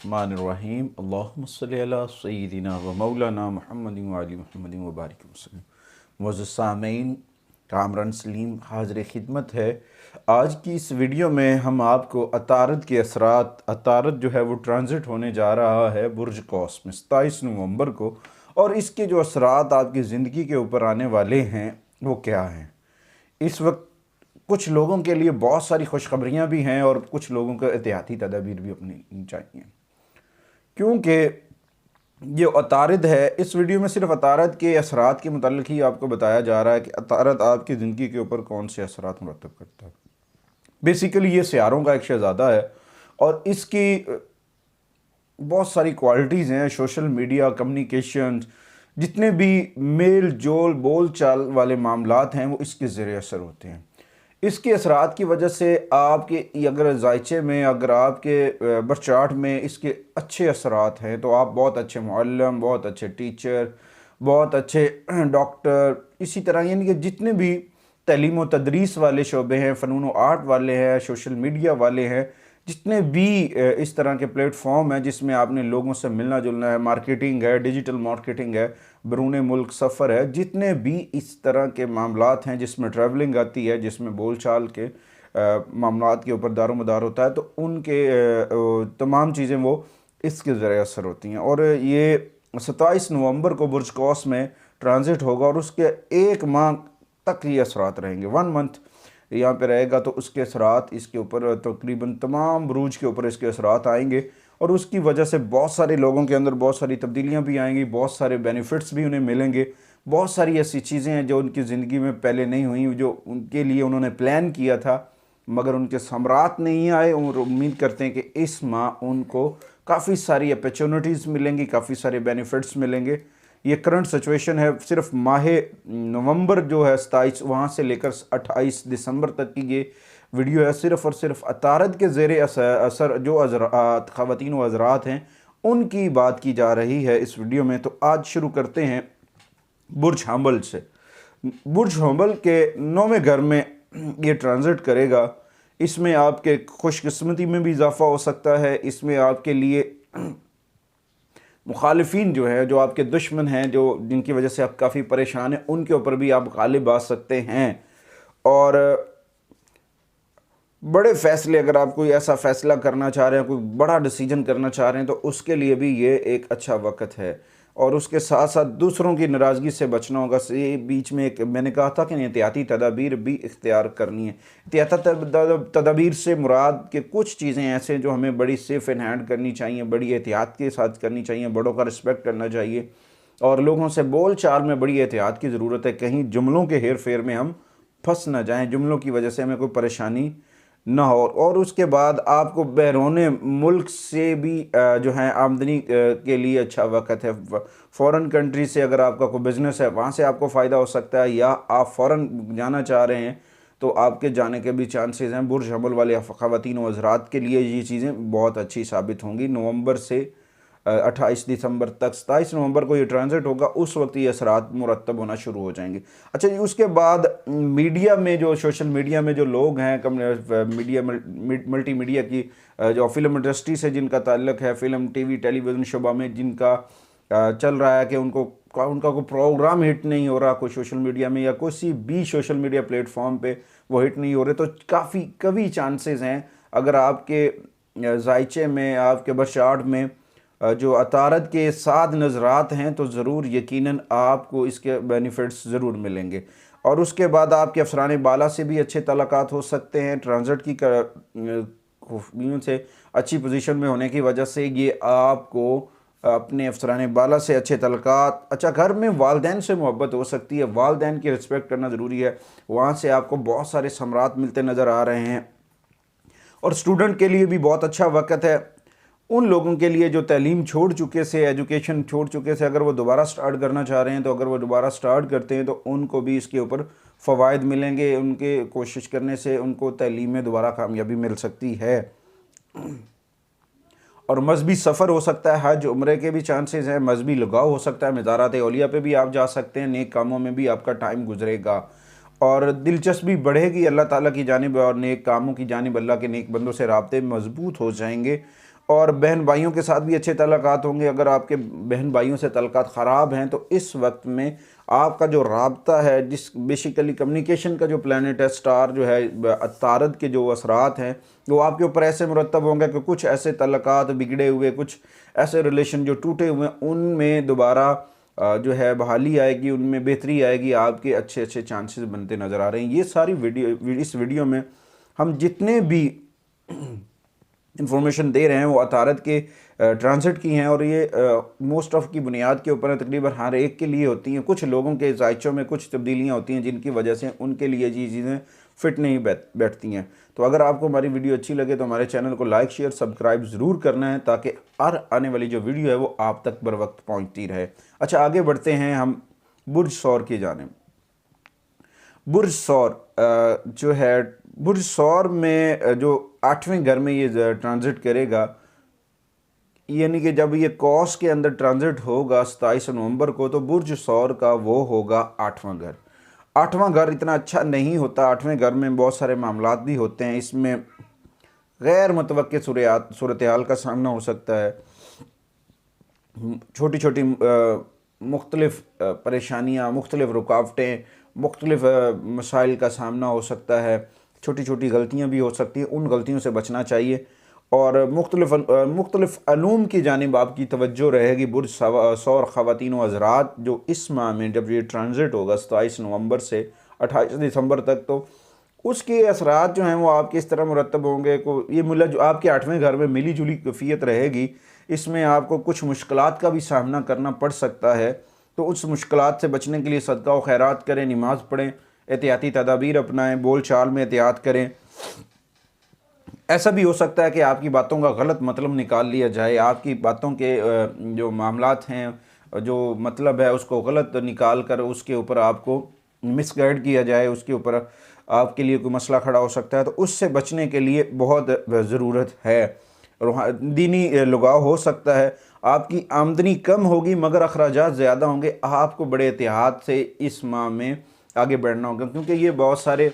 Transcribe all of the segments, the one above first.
बिस्मिल्लाहिर्रहमानिर्रहीम अल्लाहुम्मा सल्लि अला सय्यिदिना व मौलाना मुहम्मदिन व अली मुहम्मदिन व बारिक वसल्लम। मुअज़्ज़ज़ सामीन, कामरान सलीम हाज़िर खिदमत है। आज की इस वीडियो में हम आपको अतारद के असरात, अतारद जो है वो ट्रांजिट होने जा रहा है बुर्ज कौस में 27 नवंबर को, और इसके जो असरात आपकी ज़िंदगी के ऊपर आने वाले हैं वो क्या हैं। इस वक्त कुछ लोगों के लिए बहुत सारी खुशखबरियाँ भी हैं और कुछ लोगों को एहतियाती तदाबीर भी अपनी चाहिए, क्योंकि ये अतारद है। इस वीडियो में सिर्फ अतारद के असरात के मुताल्लिक ही आपको बताया जा रहा है कि अतारद आपकी ज़िंदगी के ऊपर कौन से असरात मुरतब करता है। बेसिकली ये सियारों का एक शहज़ादा है और इसकी बहुत सारी क्वालिटीज़ हैं। सोशल मीडिया, कम्युनिकेशन, जितने भी मेल जोल बोल चाल वाले मामलात हैं वो इसके ज़रिए असर होते हैं। इसके असरात की वजह से आपके अगर जायचे में, अगर आपके बर्थ चार्ट में इसके अच्छे असरात हैं तो आप बहुत अच्छे मुअल्लिम, बहुत अच्छे टीचर, बहुत अच्छे डॉक्टर, इसी तरह यानी कि जितने भी तालीम व तदरीस वाले शोबे हैं, फ़नून व आर्ट वाले हैं, सोशल मीडिया वाले हैं, जितने भी इस तरह के प्लेटफॉर्म हैं जिसमें आपने लोगों से मिलना जुलना है, मार्केटिंग है, डिजिटल मार्केटिंग है, बैरून मुल्क सफ़र है, जितने भी इस तरह के मामलात हैं जिसमें ट्रैवलिंग आती है, जिसमें बोल चाल के मामलात के ऊपर दारोमदार होता है, तो उनके तमाम चीज़ें वो इसके ज़रिए असर होती हैं। और ये 27 नवंबर को बुर्ज कौस में ट्रांजिट होगा और उसके एक माह तक ये असरात रहेंगे। 1 मंथ यहाँ पे रहेगा, तो उसके असरात इसके ऊपर तकरीबन तमाम बुरूज के ऊपर इसके असरात आएंगे और उसकी वजह से बहुत सारे लोगों के अंदर बहुत सारी तब्दीलियाँ भी आएंगी, बहुत सारे बेनिफिट्स भी उन्हें मिलेंगे। बहुत सारी ऐसी चीज़ें हैं जो उनकी ज़िंदगी में पहले नहीं हुई, जो उनके लिए उन्होंने प्लान किया था मगर उनके समरात नहीं आए, और उम्मीद करते हैं कि इस माह उनको काफ़ी सारी अपॉर्चुनिटीज़ मिलेंगी, काफ़ी सारे बेनिफिट्स मिलेंगे। ये करंट सिचुएशन है। सिर्फ माह नवंबर जो है 27 वहाँ से लेकर 28 दिसंबर तक की ये वीडियो है। सिर्फ और सिर्फ अतारद के ज़ेरे असर जो ख़वातीन व हज़रात हैं उनकी बात की जा रही है इस वीडियो में। तो आज शुरू करते हैं बुर्ज हम्बल से। बुर्ज हम्बल के 9वें घर में ये ट्रांजिट करेगा। इसमें आपके खुशकिस्मती में भी इजाफ़ा हो सकता है। इसमें आपके लिए मुखालिफिन जो है, जो आपके दुश्मन हैं, जो जिनकी वजह से आप काफ़ी परेशान हैं, उनके ऊपर भी आप गालिब आ सकते हैं। और बड़े फ़ैसले, अगर आप कोई ऐसा फ़ैसला करना चाह रहे हैं, कोई बड़ा डिसीजन करना चाह रहे हैं, तो उसके लिए भी ये एक अच्छा वक्त है। और उसके साथ साथ दूसरों की नाराज़गी से बचना होगा। ये बीच में एक मैंने कहा था कि एहतियाती तदाबीर भी इख्तियार करनी है। एहतियाती तदाबीर से मुराद के कुछ चीज़ें ऐसे जो हमें बड़ी सेफ़ इन हैंड करनी चाहिए, बड़ी एहतियात के साथ करनी चाहिए, बड़ों का रिस्पेक्ट करना चाहिए और लोगों से बोल चाल में बड़ी एहतियात की ज़रूरत है। कहीं जुमलों के हेर फेर में हम फंस ना जाएँ, जुमलों की वजह से हमें कोई परेशानी ना हो। और उसके बाद आपको बैरून मुल्क से भी जो है आमदनी के लिए अच्छा वक्त है। फ़ॉरेन कंट्री से अगर आपका कोई बिज़नेस है वहाँ से आपको फ़ायदा हो सकता है, या आप फ़ॉरेन जाना चाह रहे हैं तो आपके जाने के भी चांसेस हैं। बुर्ज हम्बल वाले ख़वातीन व हज़रात के लिए ये चीज़ें बहुत अच्छी साबित होंगी। नवंबर से 28 दिसंबर तक, 27 नवंबर को ये ट्रांजिट होगा, उस वक्त ये असरात मुरतब होना शुरू हो जाएंगे। अच्छा जी, उसके बाद मीडिया में जो सोशल मीडिया में जो लोग हैं, मीडिया मल्टी मीडिया की जो फिल्म इंडस्ट्री से जिनका ताल्लुक़ है, फ़िल्म टीवी टेलीविज़न शुबा में जिनका चल रहा है कि उनका कोई प्रोग्राम हिट नहीं हो रहा, कोई सोशल मीडिया में या किसी भी सोशल मीडिया प्लेटफॉर्म पे वो हिट नहीं हो रहे, तो काफ़ी कभी चांसेस हैं अगर आपके जायचे में, आपके बर्शार्ट में जो अतारद के 7 नज़रात हैं तो ज़रूर यकीनन आपको इसके बेनिफिट्स ज़रूर मिलेंगे। और उसके बाद आपके अफसरान बाला से भी अच्छे तल्लुकात हो सकते हैं। ट्रांजिट की खूबियों से अच्छी पोजीशन में होने की वजह से ये आपको अपने अफसरान बाला से अच्छे तल्लुकात, अच्छा घर में वालदैन से मोहब्बत हो सकती है, वालदैन की रिस्पेक्ट करना ज़रूरी है, वहाँ से आपको बहुत सारे समरात मिलते नज़र आ रहे हैं। और स्टूडेंट के लिए भी बहुत अच्छा वक्त है। उन लोगों के लिए जो तालीम छोड़ चुके से, एजुकेशन छोड़ चुके से, अगर वो दोबारा स्टार्ट करना चाह रहे हैं तो अगर वो दोबारा स्टार्ट करते हैं तो उनको भी इसके ऊपर फ़वाइद मिलेंगे। उनके कोशिश करने से उनको तालीम में दोबारा कामयाबी मिल सकती है। और मजहबी सफ़र हो सकता है, हज उम्रे के भी चांसेस हैं, मजहबी लगाव हो सकता है, मज़ारात औलिया पे भी आप जा सकते हैं, नेक कामों में भी आपका टाइम गुजरेगा और दिलचस्पी बढ़ेगी अल्लाह ताला की जानिब और नेक कामों की जानिब। अल्लाह के नेक बंदों से राब्ते मजबूत हो जाएंगे और बहन भाइयों के साथ भी अच्छे तल्लुकात होंगे। अगर आपके बहन भाइयों से तल्लुकात ख़राब हैं तो इस वक्त में आपका जो राब्ता है, जिस बेसिकली कम्युनिकेशन का जो प्लैनेट है, स्टार जो है, तारद के जो असरात हैं वो आपके ऊपर ऐसे मुरतब होंगे कि कुछ ऐसे तल्लुकात बिगड़े हुए, कुछ ऐसे रिलेशन जो टूटे हुए हैं, उनमें दोबारा जो है बहाली आएगी, उनमें बेहतरी आएगी, आपके अच्छे अच्छे चांसेस बनते नज़र आ रहे हैं। ये सारी इस वीडियो में हम जितने भी इंफॉर्मेशन दे रहे हैं वो अतारत के ट्रांसिट की हैं, और ये मोस्ट ऑफ की बुनियाद के ऊपर तकरीबन हर एक के लिए होती हैं। कुछ लोगों के जायचों में कुछ तब्दीलियाँ होती हैं जिनकी वजह से उनके लिए ये चीज़ें फिट नहीं बैठती हैं। तो अगर आपको हमारी वीडियो अच्छी लगे तो हमारे चैनल को लाइक शेयर सब्सक्राइब ज़रूर करना है, ताकि हर आने वाली जो वीडियो है वो आप तक बर वक्त पहुँचती रहे। अच्छा, आगे बढ़ते हैं हम बुर्ज सौर की जानिब। बुर्ज सौर जो है, बुर्ज सौर में जो 8वें घर में ये ट्रांजिट करेगा, यानी कि जब ये कौस के अंदर ट्रांजिट होगा 27 नवंबर को, तो बुर्ज सौर का वो होगा 8वां घर। 8वां घर इतना अच्छा नहीं होता। 8वें घर में बहुत सारे मामलात भी होते हैं। इसमें गैर मुतवक्के सूरत हाल का सामना हो सकता है। छोटी छोटी मुख्तलिफ परेशानियाँ, मुख्तलिफ रुकावटें, मुख्तलिफ मसाइल का सामना हो सकता है। छोटी छोटी गलतियाँ भी हो सकती हैं, उन गलतियों से बचना चाहिए। और मुख्तलिफ अलूम की जानिब आपकी तवज्जो रहेगी। बुर्ज सौर ख़वातीन व हज़रात जो इस माह में जब ये ट्रांजिट होगा 27 नवंबर से 28 दिसंबर तक, तो उसके असरात जो हैं वो आपके इस तरह मुरतब होंगे को ये मुला जो आपके 8वें घर में मिली जुली कैफियत रहेगी। इसमें आपको कुछ मुश्किलात का भी सामना करना पड़ सकता है। तो उस मुश्किलात से बचने के लिए सदका व खैरात करें, नमाज़ पढ़ें, एहतियाती तदाबीर अपनाएं, बोल चाल में एहतियात करें। ऐसा भी हो सकता है कि आपकी बातों का गलत मतलब निकाल लिया जाए, आपकी बातों के जो मामलात हैं, जो मतलब है उसको गलत निकाल कर उसके ऊपर आपको मिसगाइड किया जाए, उसके ऊपर आपके लिए कोई मसला खड़ा हो सकता है। तो उससे बचने के लिए बहुत ज़रूरत है। दीनी लगाव हो सकता है, आपकी आमदनी कम होगी मगर अखराजात ज़्यादा होंगे। आपको बड़े एहतियात से इस माह में आगे बढ़ना होगा, क्योंकि ये बहुत सारे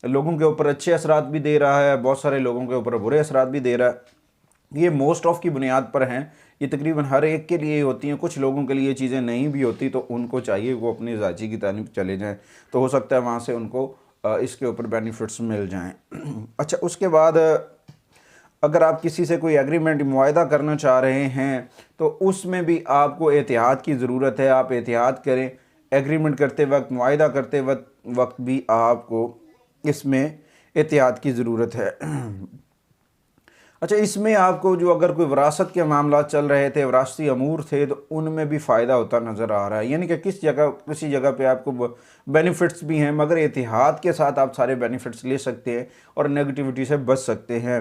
लोगों के ऊपर अच्छे असरात भी दे रहा है, बहुत सारे लोगों के ऊपर बुरे असरात भी दे रहा है। ये मोस्ट ऑफ की बुनियाद पर हैं, ये तकरीबन हर एक के लिए होती हैं। कुछ लोगों के लिए चीज़ें नहीं भी होती, तो उनको चाहिए वो अपनी ज़ाची की तानीब चले जाएँ, तो हो सकता है वहाँ से उनको इसके ऊपर बेनिफिट्स मिल जाएँ। अच्छा, उसके बाद अगर आप किसी से कोई एग्रीमेंट मुआहदा करना चाह रहे हैं तो उसमें भी आपको एहतियात की ज़रूरत है। आप एहतियात करें, एग्रीमेंट करते वक्त, मुआहदा करते वक्त भी आपको इसमें एहतियात की ज़रूरत है। अच्छा, इसमें आपको जो अगर कोई विरासत के मामला चल रहे थे, विरासती अमूर थे, तो उनमें भी फ़ायदा होता नज़र आ रहा है। यानी कि किसी जगह पे आपको बेनिफिट्स भी हैं, मगर एहतियात के साथ आप सारे बेनिफिट्स ले सकते हैं और नेगेटिविटी से बच सकते हैं।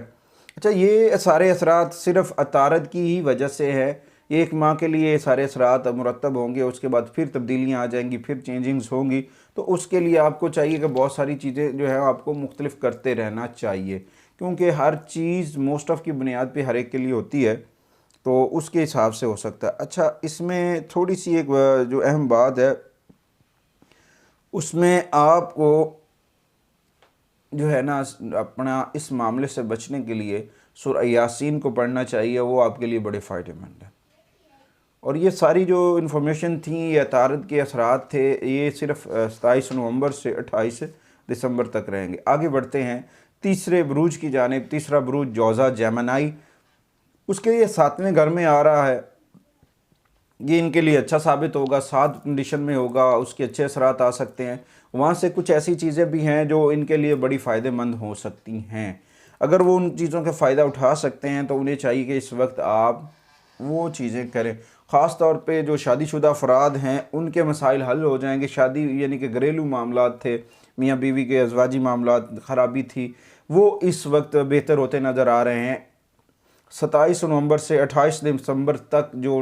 अच्छा, ये सारे असरात सिर्फ़ अतारद की ही वजह से है। ये एक माह के लिए सारे असरात मुरतब होंगे, उसके बाद फिर तब्दीलियाँ आ जाएंगी, फिर चेंजिंग्स होंगी। तो उसके लिए आपको चाहिए कि बहुत सारी चीज़ें जो है आपको मुख्तलिफ करते रहना चाहिए, क्योंकि हर चीज़ मोस्ट ऑफ की बुनियाद पे हर एक के लिए होती है, तो उसके हिसाब से हो सकता है। अच्छा, इसमें थोड़ी सी एक जो अहम बात है, उसमें आपको जो है ना अपना इस मामले से बचने के लिए सूरह यासीन को पढ़ना चाहिए, वो आपके लिए बड़े फ़ायदेमंद है। और ये सारी जो इन्फॉर्मेशन थी, ये अतारद के असरात थे, ये सिर्फ 27 नवंबर से 28 दिसंबर तक रहेंगे। आगे बढ़ते हैं तीसरे बुरूज की जानिब। तीसरा बुरूज जौज़ा जेमिनी, उसके लिए 7वें घर में आ रहा है। ये इनके लिए अच्छा साबित होगा, 7 कंडीशन में होगा, उसके अच्छे असरात आ सकते हैं। वहाँ से कुछ ऐसी चीज़ें भी हैं जो इनके लिए बड़ी फ़ायदेमंद हो सकती हैं। अगर वो उन चीज़ों का फ़ायदा उठा सकते हैं तो उन्हें चाहिए कि इस वक्त आप वो चीज़ें करें। ख़ास तौर पे जो शादीशुदा अफराद हैं उनके मसाइल हल हो जाएंगे। शादी यानी कि घरेलू मामलात थे, मियाँ बीवी के अज़वाजी मामलात ख़राबी थी, वो इस वक्त बेहतर होते नज़र आ रहे हैं। 27 नवंबर से 28 दिसंबर तक जो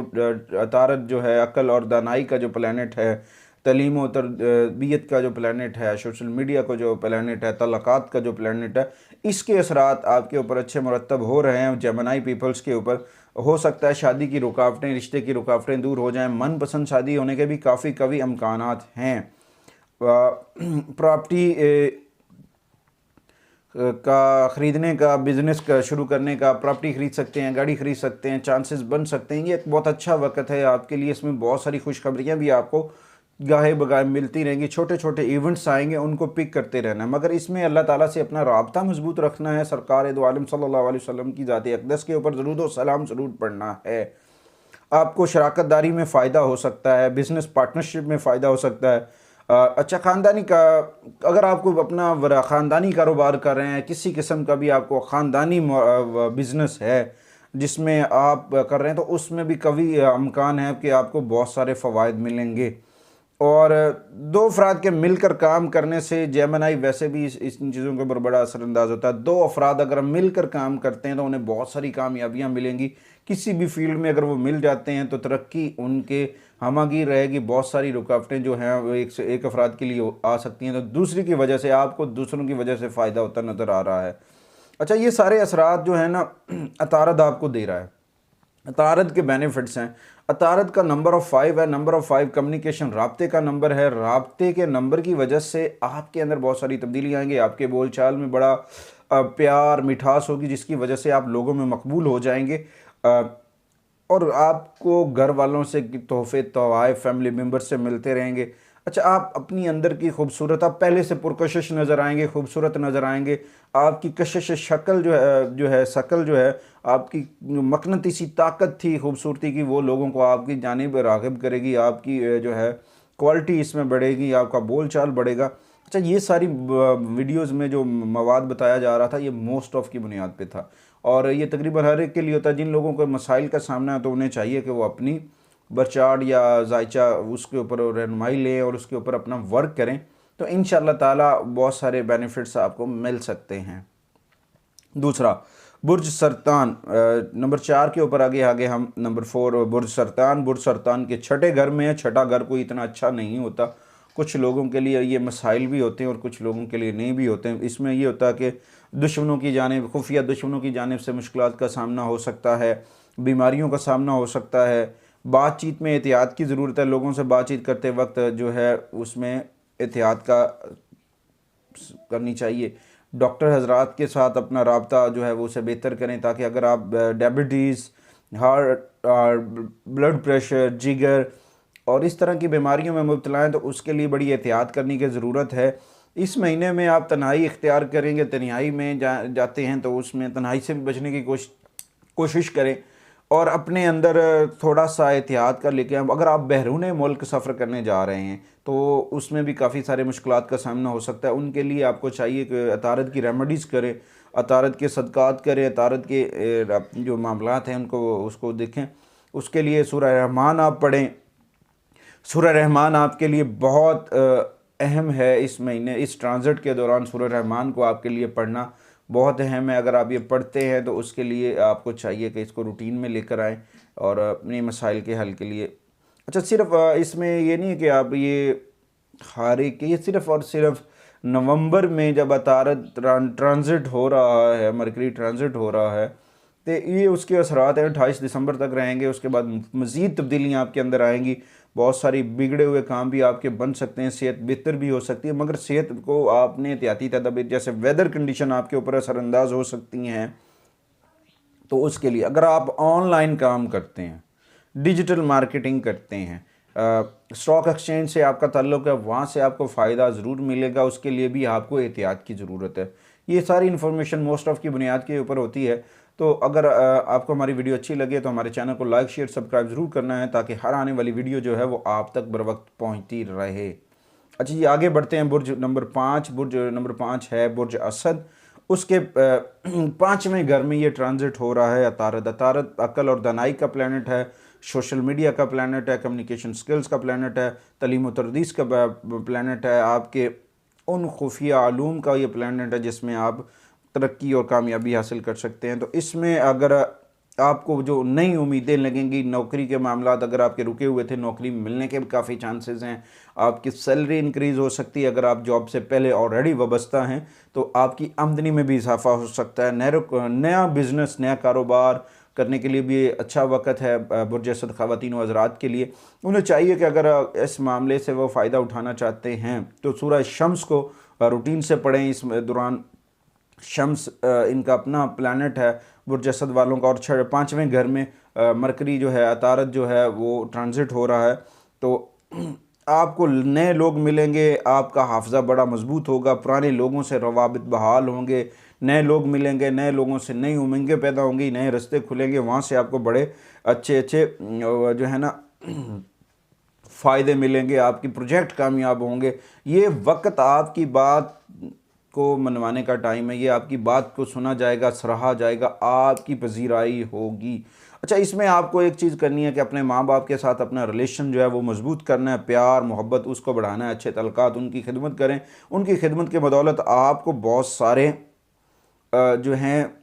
अतारद जो है अक्ल और दानाई का जो प्लैनेट है, तलीम और तरबियत का जो प्लैनेट है, सोशल मीडिया का जो प्लैनेट है, तलाक़ात का जो प्लैनेट है, इसके असरात आपके ऊपर अच्छे मुरतब हो रहे हैं। जेमिनी पीपल्स के ऊपर हो सकता है शादी की रुकावटें, रिश्ते की रुकावटें दूर हो जाएं। मनपसंद शादी होने के भी काफ़ी कभी इम्कानात हैं। प्रॉपर्टी का ख़रीदने का, बिज़नेस का शुरू करने का, प्रॉपर्टी ख़रीद सकते हैं, गाड़ी ख़रीद सकते हैं, चांसेस बन सकते हैं। ये एक बहुत अच्छा वक्त है आपके लिए। इसमें बहुत सारी खुशखबरियाँ भी आपको गाहे बगाहे मिलती रहेंगी। छोटे छोटे इवेंट्स आएंगे, उनको पिक करते रहना है, मगर इसमें अल्लाह ताला से अपना राब्ता मजबूत रखना है। सरकार दो आलम सल्लल्लाहु अलैहि वसल्लम की ज़ात अक़दस के ऊपर दरूद व सलाम ज़रूर पढ़ना है। आपको शराकत दारी में फ़ायदा हो सकता है, बिज़नेस पार्टनरशिप में फ़ायदा हो सकता है। अच्छा ख़ानदानी का, अगर आपको अपना ख़ानदानी कारोबार कर रहे हैं, किसी किस्म का भी आपको ख़ानदानी बिज़नेस है जिसमें आप कर रहे हैं, तो उसमें भी कभी इम्कान है कि आपको बहुत सारे फ़वाइद मिलेंगे। और दो अफराद के मिलकर काम करने से जेमिनी वैसे भी इन चीज़ों के ऊपर बड़ा असरअंदाज होता है। दो अफराद अगर मिलकर काम करते हैं तो उन्हें बहुत सारी कामयाबियाँ मिलेंगी। किसी भी फील्ड में अगर वो मिल जाते हैं तो तरक्की उनके हमआगीर रहेगी। बहुत सारी रुकावटें जो हैं वो एक अफराद के लिए आ सकती हैं, तो दूसरी की वजह से आपको दूसरों की वजह से फ़ायदा होता नज़र आ रहा है। अच्छा, ये सारे असरात जो है ना अतारद आपको दे रहा है। अतारद के बेनिफिट्स हैं। अतारद का नंबर ऑफ़ 5 है। नंबर ऑफ़ 5 कम्युनिकेशन, राब्ते का नंबर है। राब्ते के नंबर की वजह से आपके अंदर बहुत सारी तब्दीली आएंगी। आपके बोलचाल में बड़ा प्यार मिठास होगी, जिसकी वजह से आप लोगों में मकबूल हो जाएंगे। और आपको घर वालों से तोहफे तोहफ़े फैमिली मेम्बर से मिलते रहेंगे। अच्छा, आप अपनी अंदर की खूबसूरत, आप पहले से पुरकशिश नज़र आएंगे, खूबसूरत नज़र आएंगे। आपकी कशिश शक्ल शकल जो है आपकी मकनतीसी ताकत थी खूबसूरती की, वो लोगों को आपकी जानिब राग़िब करेगी। आपकी जो है क्वालिटी इसमें बढ़ेगी, आपका बोल चाल बढ़ेगा। अच्छा, ये सारी वीडियोज़ में जो मवाद बताया जा रहा था, ये मोस्ट ऑफ़ की बुनियाद पे था, और ये तकरीबन हर एक के लिए होता है। जिन लोगों को मसाइल का सामना है तो उन्हें चाहिए कि वो अपनी बरचार्ड या जायचा उसके ऊपर रहनुमाई लें और उसके ऊपर अपना वर्क करें, तो इंशाअल्लाह ताला बहुत सारे बेनिफिट्स आपको मिल सकते हैं। दूसरा, बुर्ज सरतान, नंबर 4 के ऊपर आगे आगे हम नंबर 4 बुर्ज सरतान के छठे घर में है। छठा घर कोई इतना अच्छा नहीं होता। कुछ लोगों के लिए ये मसाइल भी होते हैं और कुछ लोगों के लिए नहीं भी होते हैं। इसमें ये होता है कि दुश्मनों की जानिब, खुफिया दुश्मनों की जानिब से मुश्किलात का सामना हो सकता है, बीमारियों का सामना हो सकता है। बातचीत में एहतियात की ज़रूरत है। लोगों से बातचीत करते वक्त जो है उसमें एहतियात का करनी चाहिए। डॉक्टर हजरात के साथ अपना राब्ता जो है वो उसे बेहतर करें, ताकि अगर आप डायबिटीज़, हार्ट, ब्लड प्रेशर, जिगर और इस तरह की बीमारियों में मुब्तला हैं तो उसके लिए बड़ी एहतियात करने की ज़रूरत है। इस महीने में आप तन्हाई इख्तियार करेंगे, तन्हाई में जाते हैं तो उसमें तन्हाई से भी बचने की कोशिश करें और अपने अंदर थोड़ा सा एहतियात कर लेके आएं। अगर आप बहरूने मुल्क सफ़र करने जा रहे हैं तो उसमें भी काफ़ी सारे मुश्किलात का सामना हो सकता है। उनके लिए आपको चाहिए कि अतारद की रेमेडीज़ करें, अतारद के सदक़ात करें, अतारद के जो मामलात हैं उनको उसको देखें। उसके लिए सूरह रहमान आप पढ़ें। सूरह रहमान आपके लिए बहुत अहम है। इस महीने, इस ट्रांज़िट के दौरान सूरह रहमान को आपके लिए पढ़ना बहुत अहम है। अगर आप ये पढ़ते हैं तो उसके लिए आपको चाहिए कि इसको रूटीन में लेकर आएँ और अपने मसाइल के हल के लिए। अच्छा, सिर्फ इसमें ये नहीं है कि आप ये हारे कि ये सिर्फ़ और सिर्फ नवंबर में जब अतारद ट्रांज़िट हो रहा है, मरकरी ट्रांज़िट हो रहा है, तो ये उसके असरात हैं 28 दिसंबर तक रहेंगे। उसके बाद मज़ीद तब्दीलियाँ आपके अंदर आएंगी। बहुत सारी बिगड़े हुए काम भी आपके बन सकते हैं, सेहत बेहतर भी हो सकती है, मगर सेहत को आपने एहतियाती तदाबीर, जैसे वेदर कंडीशन आपके ऊपर असरअंदाज हो सकती हैं, तो उसके लिए अगर आप ऑनलाइन काम करते हैं, डिजिटल मार्केटिंग करते हैं, स्टॉक एक्सचेंज से आपका ताल्लुक़ है, वहाँ से आपको फ़ायदा ज़रूर मिलेगा। उसके लिए भी आपको एहतियात की ज़रूरत है। ये सारी इन्फॉर्मेशन मोस्ट ऑफ़ की बुनियाद के ऊपर होती है। तो अगर आपको हमारी वीडियो अच्छी लगे तो हमारे चैनल को लाइक, शेयर, सब्सक्राइब ज़रूर करना है, ताकि हर आने वाली वीडियो जो है वो आप तक बर वक्त पहुँचती रहे। अच्छा जी, आगे बढ़ते हैं। बुर्ज नंबर 5 है बुर्ज असद। उसके 5वें घर में ये ट्रांजिट हो रहा है अतारद। अतारद अक्ल और दानाई का प्लैनेट है, सोशल मीडिया का प्लैनेट है, कम्युनिकेशन स्किल्स का प्लैनेट है, तलीम व तरदीस का प्लैनेट है, आपके उन खुफिया आलूम का ये प्लैनेट है जिसमें आप तरक्की और कामयाबी हासिल कर सकते हैं। तो इसमें अगर आपको जो नई उम्मीदें लगेंगी, नौकरी के मामलात अगर आपके रुके हुए थे, नौकरी मिलने के भी काफ़ी चांसेस हैं। आपकी सैलरी इंक्रीज़ हो सकती है। अगर आप जॉब से पहले ऑलरेडी वाबस्ता हैं तो आपकी आमदनी में भी इजाफा हो सकता है। नया बिज़नेस, नया कारोबार करने के लिए भी अच्छा वक्त है बुर्ज असद ख़वातीन व हज़रात के लिए। उन्हें चाहिए कि अगर इस मामले से वो फ़ायदा उठाना चाहते हैं तो सूरह शम्स को रूटीन से पढ़ें इस दौरान। शम्स इनका अपना प्लैनेट है बुर्ज असद वालों का, और पाँचवें घर में मरकरी जो है, अतारद जो है वो ट्रांजिट हो रहा है। तो आपको नए लोग मिलेंगे, आपका हाफजा बड़ा मजबूत होगा, पुराने लोगों से रवाबित बहाल होंगे, नए लोग मिलेंगे, नए लोगों से नई उमंगें पैदा होंगी, नए रास्ते खुलेंगे, वहाँ से आपको बड़े अच्छे अच्छे जो है ना फ़ायदे मिलेंगे, आपकी प्रोजेक्ट कामयाब होंगे। ये वक्त आपकी बात को मनवाने का टाइम है, ये आपकी बात को सुना जाएगा, सराहा जाएगा, आपकी पजीराई होगी। अच्छा, इसमें आपको एक चीज़ करनी है कि अपने माँ बाप के साथ अपना रिलेशन जो है वो मजबूत करना है, प्यार मोहब्बत उसको बढ़ाना है, अच्छे तल्कात उनकी खिदमत करें। उनकी खिदमत के बदौलत आपको बहुत सारे जो हैं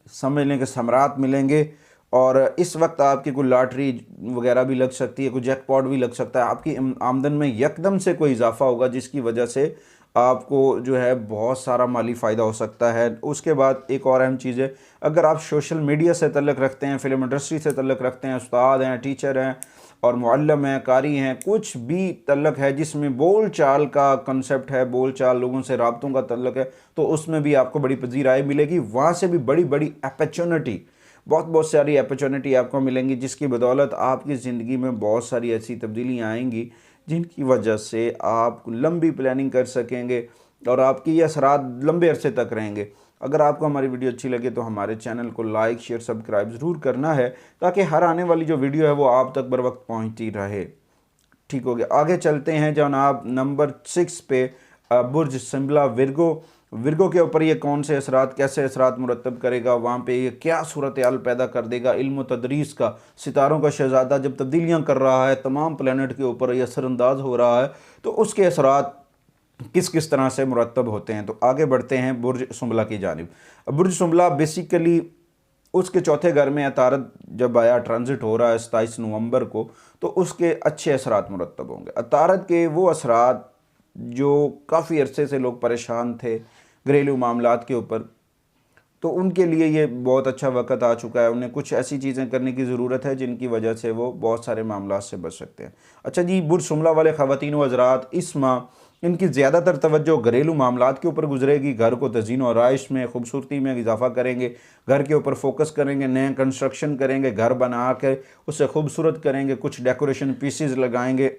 समझ लें कि समरात मिलेंगे, और इस वक्त आपकी कोई लॉटरी वगैरह भी लग सकती है, कोई जैकपॉट भी लग सकता है, आपकी आमदन में यकदम से कोई इजाफा होगा जिसकी वजह से आपको जो है बहुत सारा माली फ़ायदा हो सकता है। उसके बाद एक और अहम चीज़ है, अगर आप सोशल मीडिया से तल्लुक़ रखते हैं, फ़िल्म इंडस्ट्री से तल्लुक़ रखते हैं, उस्ताद हैं, टीचर हैं और मुअल्लिम हैं, कारी हैं, कुछ भी तल्लुक़ है जिसमें बोल चाल का कंसेप्ट है, बोल चाल लोगों से राब्तों का तल्लुक़ है, तो उसमें भी आपको बड़ी पजीराई मिलेगी। वहाँ से भी बड़ी बड़ी अपॉर्चुनिटी, बहुत बहुत सारी अपॉर्चुनिटी आपको मिलेंगी, जिसकी बदौलत आपकी ज़िंदगी में बहुत सारी ऐसी तब्दीलियाँ आएंगी जिनकी वजह से आप लंबी प्लानिंग कर सकेंगे और आपकी ये असरात लंबे अरसे तक रहेंगे। अगर आपको हमारी वीडियो अच्छी लगे तो हमारे चैनल को लाइक शेयर सब्सक्राइब ज़रूर करना है, ताकि हर आने वाली जो वीडियो है वो आप तक बर वक्त पहुँचती रहे। ठीक हो गया, आगे चलते हैं जनाब नंबर 6 पे, बुर्ज सिंबला विर्गो। विर्गो के ऊपर ये कौन से असरात, कैसे असरात मुरतब करेगा, वहाँ पे ये क्या सूरत हाल पैदा कर देगा। इल्म तदरीस का सितारों का शहजादा जब तब्दीलियाँ कर रहा है, तमाम प्लानट के ऊपर ये असरअंदाज हो रहा है, तो उसके असरात किस किस तरह से मुरतब होते हैं। तो आगे बढ़ते हैं बुर्ज सुंबला की जानिब। बुर्ज सुंबला बेसिकली उसके चौथे घर में अतारद जब आया, ट्रांजिट हो रहा है 27 नवंबर को, तो उसके अच्छे असरात मुरतब होंगे। अतारद के वो असरात जो काफ़ी अरसे से लोग परेशान थे घरेलू मामलात के ऊपर, तो उनके लिए ये बहुत अच्छा वक्त आ चुका है। उन्हें कुछ ऐसी चीज़ें करने की ज़रूरत है जिनकी वजह से वो बहुत सारे मामलात से बच सकते हैं। अच्छा जी, बुर्ज शुमला वाले ख़वातीन व हज़रात, इस माह इनकी ज़्यादातर तवज्जो घरेलू मामलात के ऊपर गुजरेगी। घर को तज़ीन और आइश में खूबसूरती में इजाफ़ा करेंगे, घर के ऊपर फोकस करेंगे, नए कंस्ट्रक्शन करेंगे, घर बना के उसे खूबसूरत करेंगे, कुछ डेकोरेशन पीसेस लगाएंगे।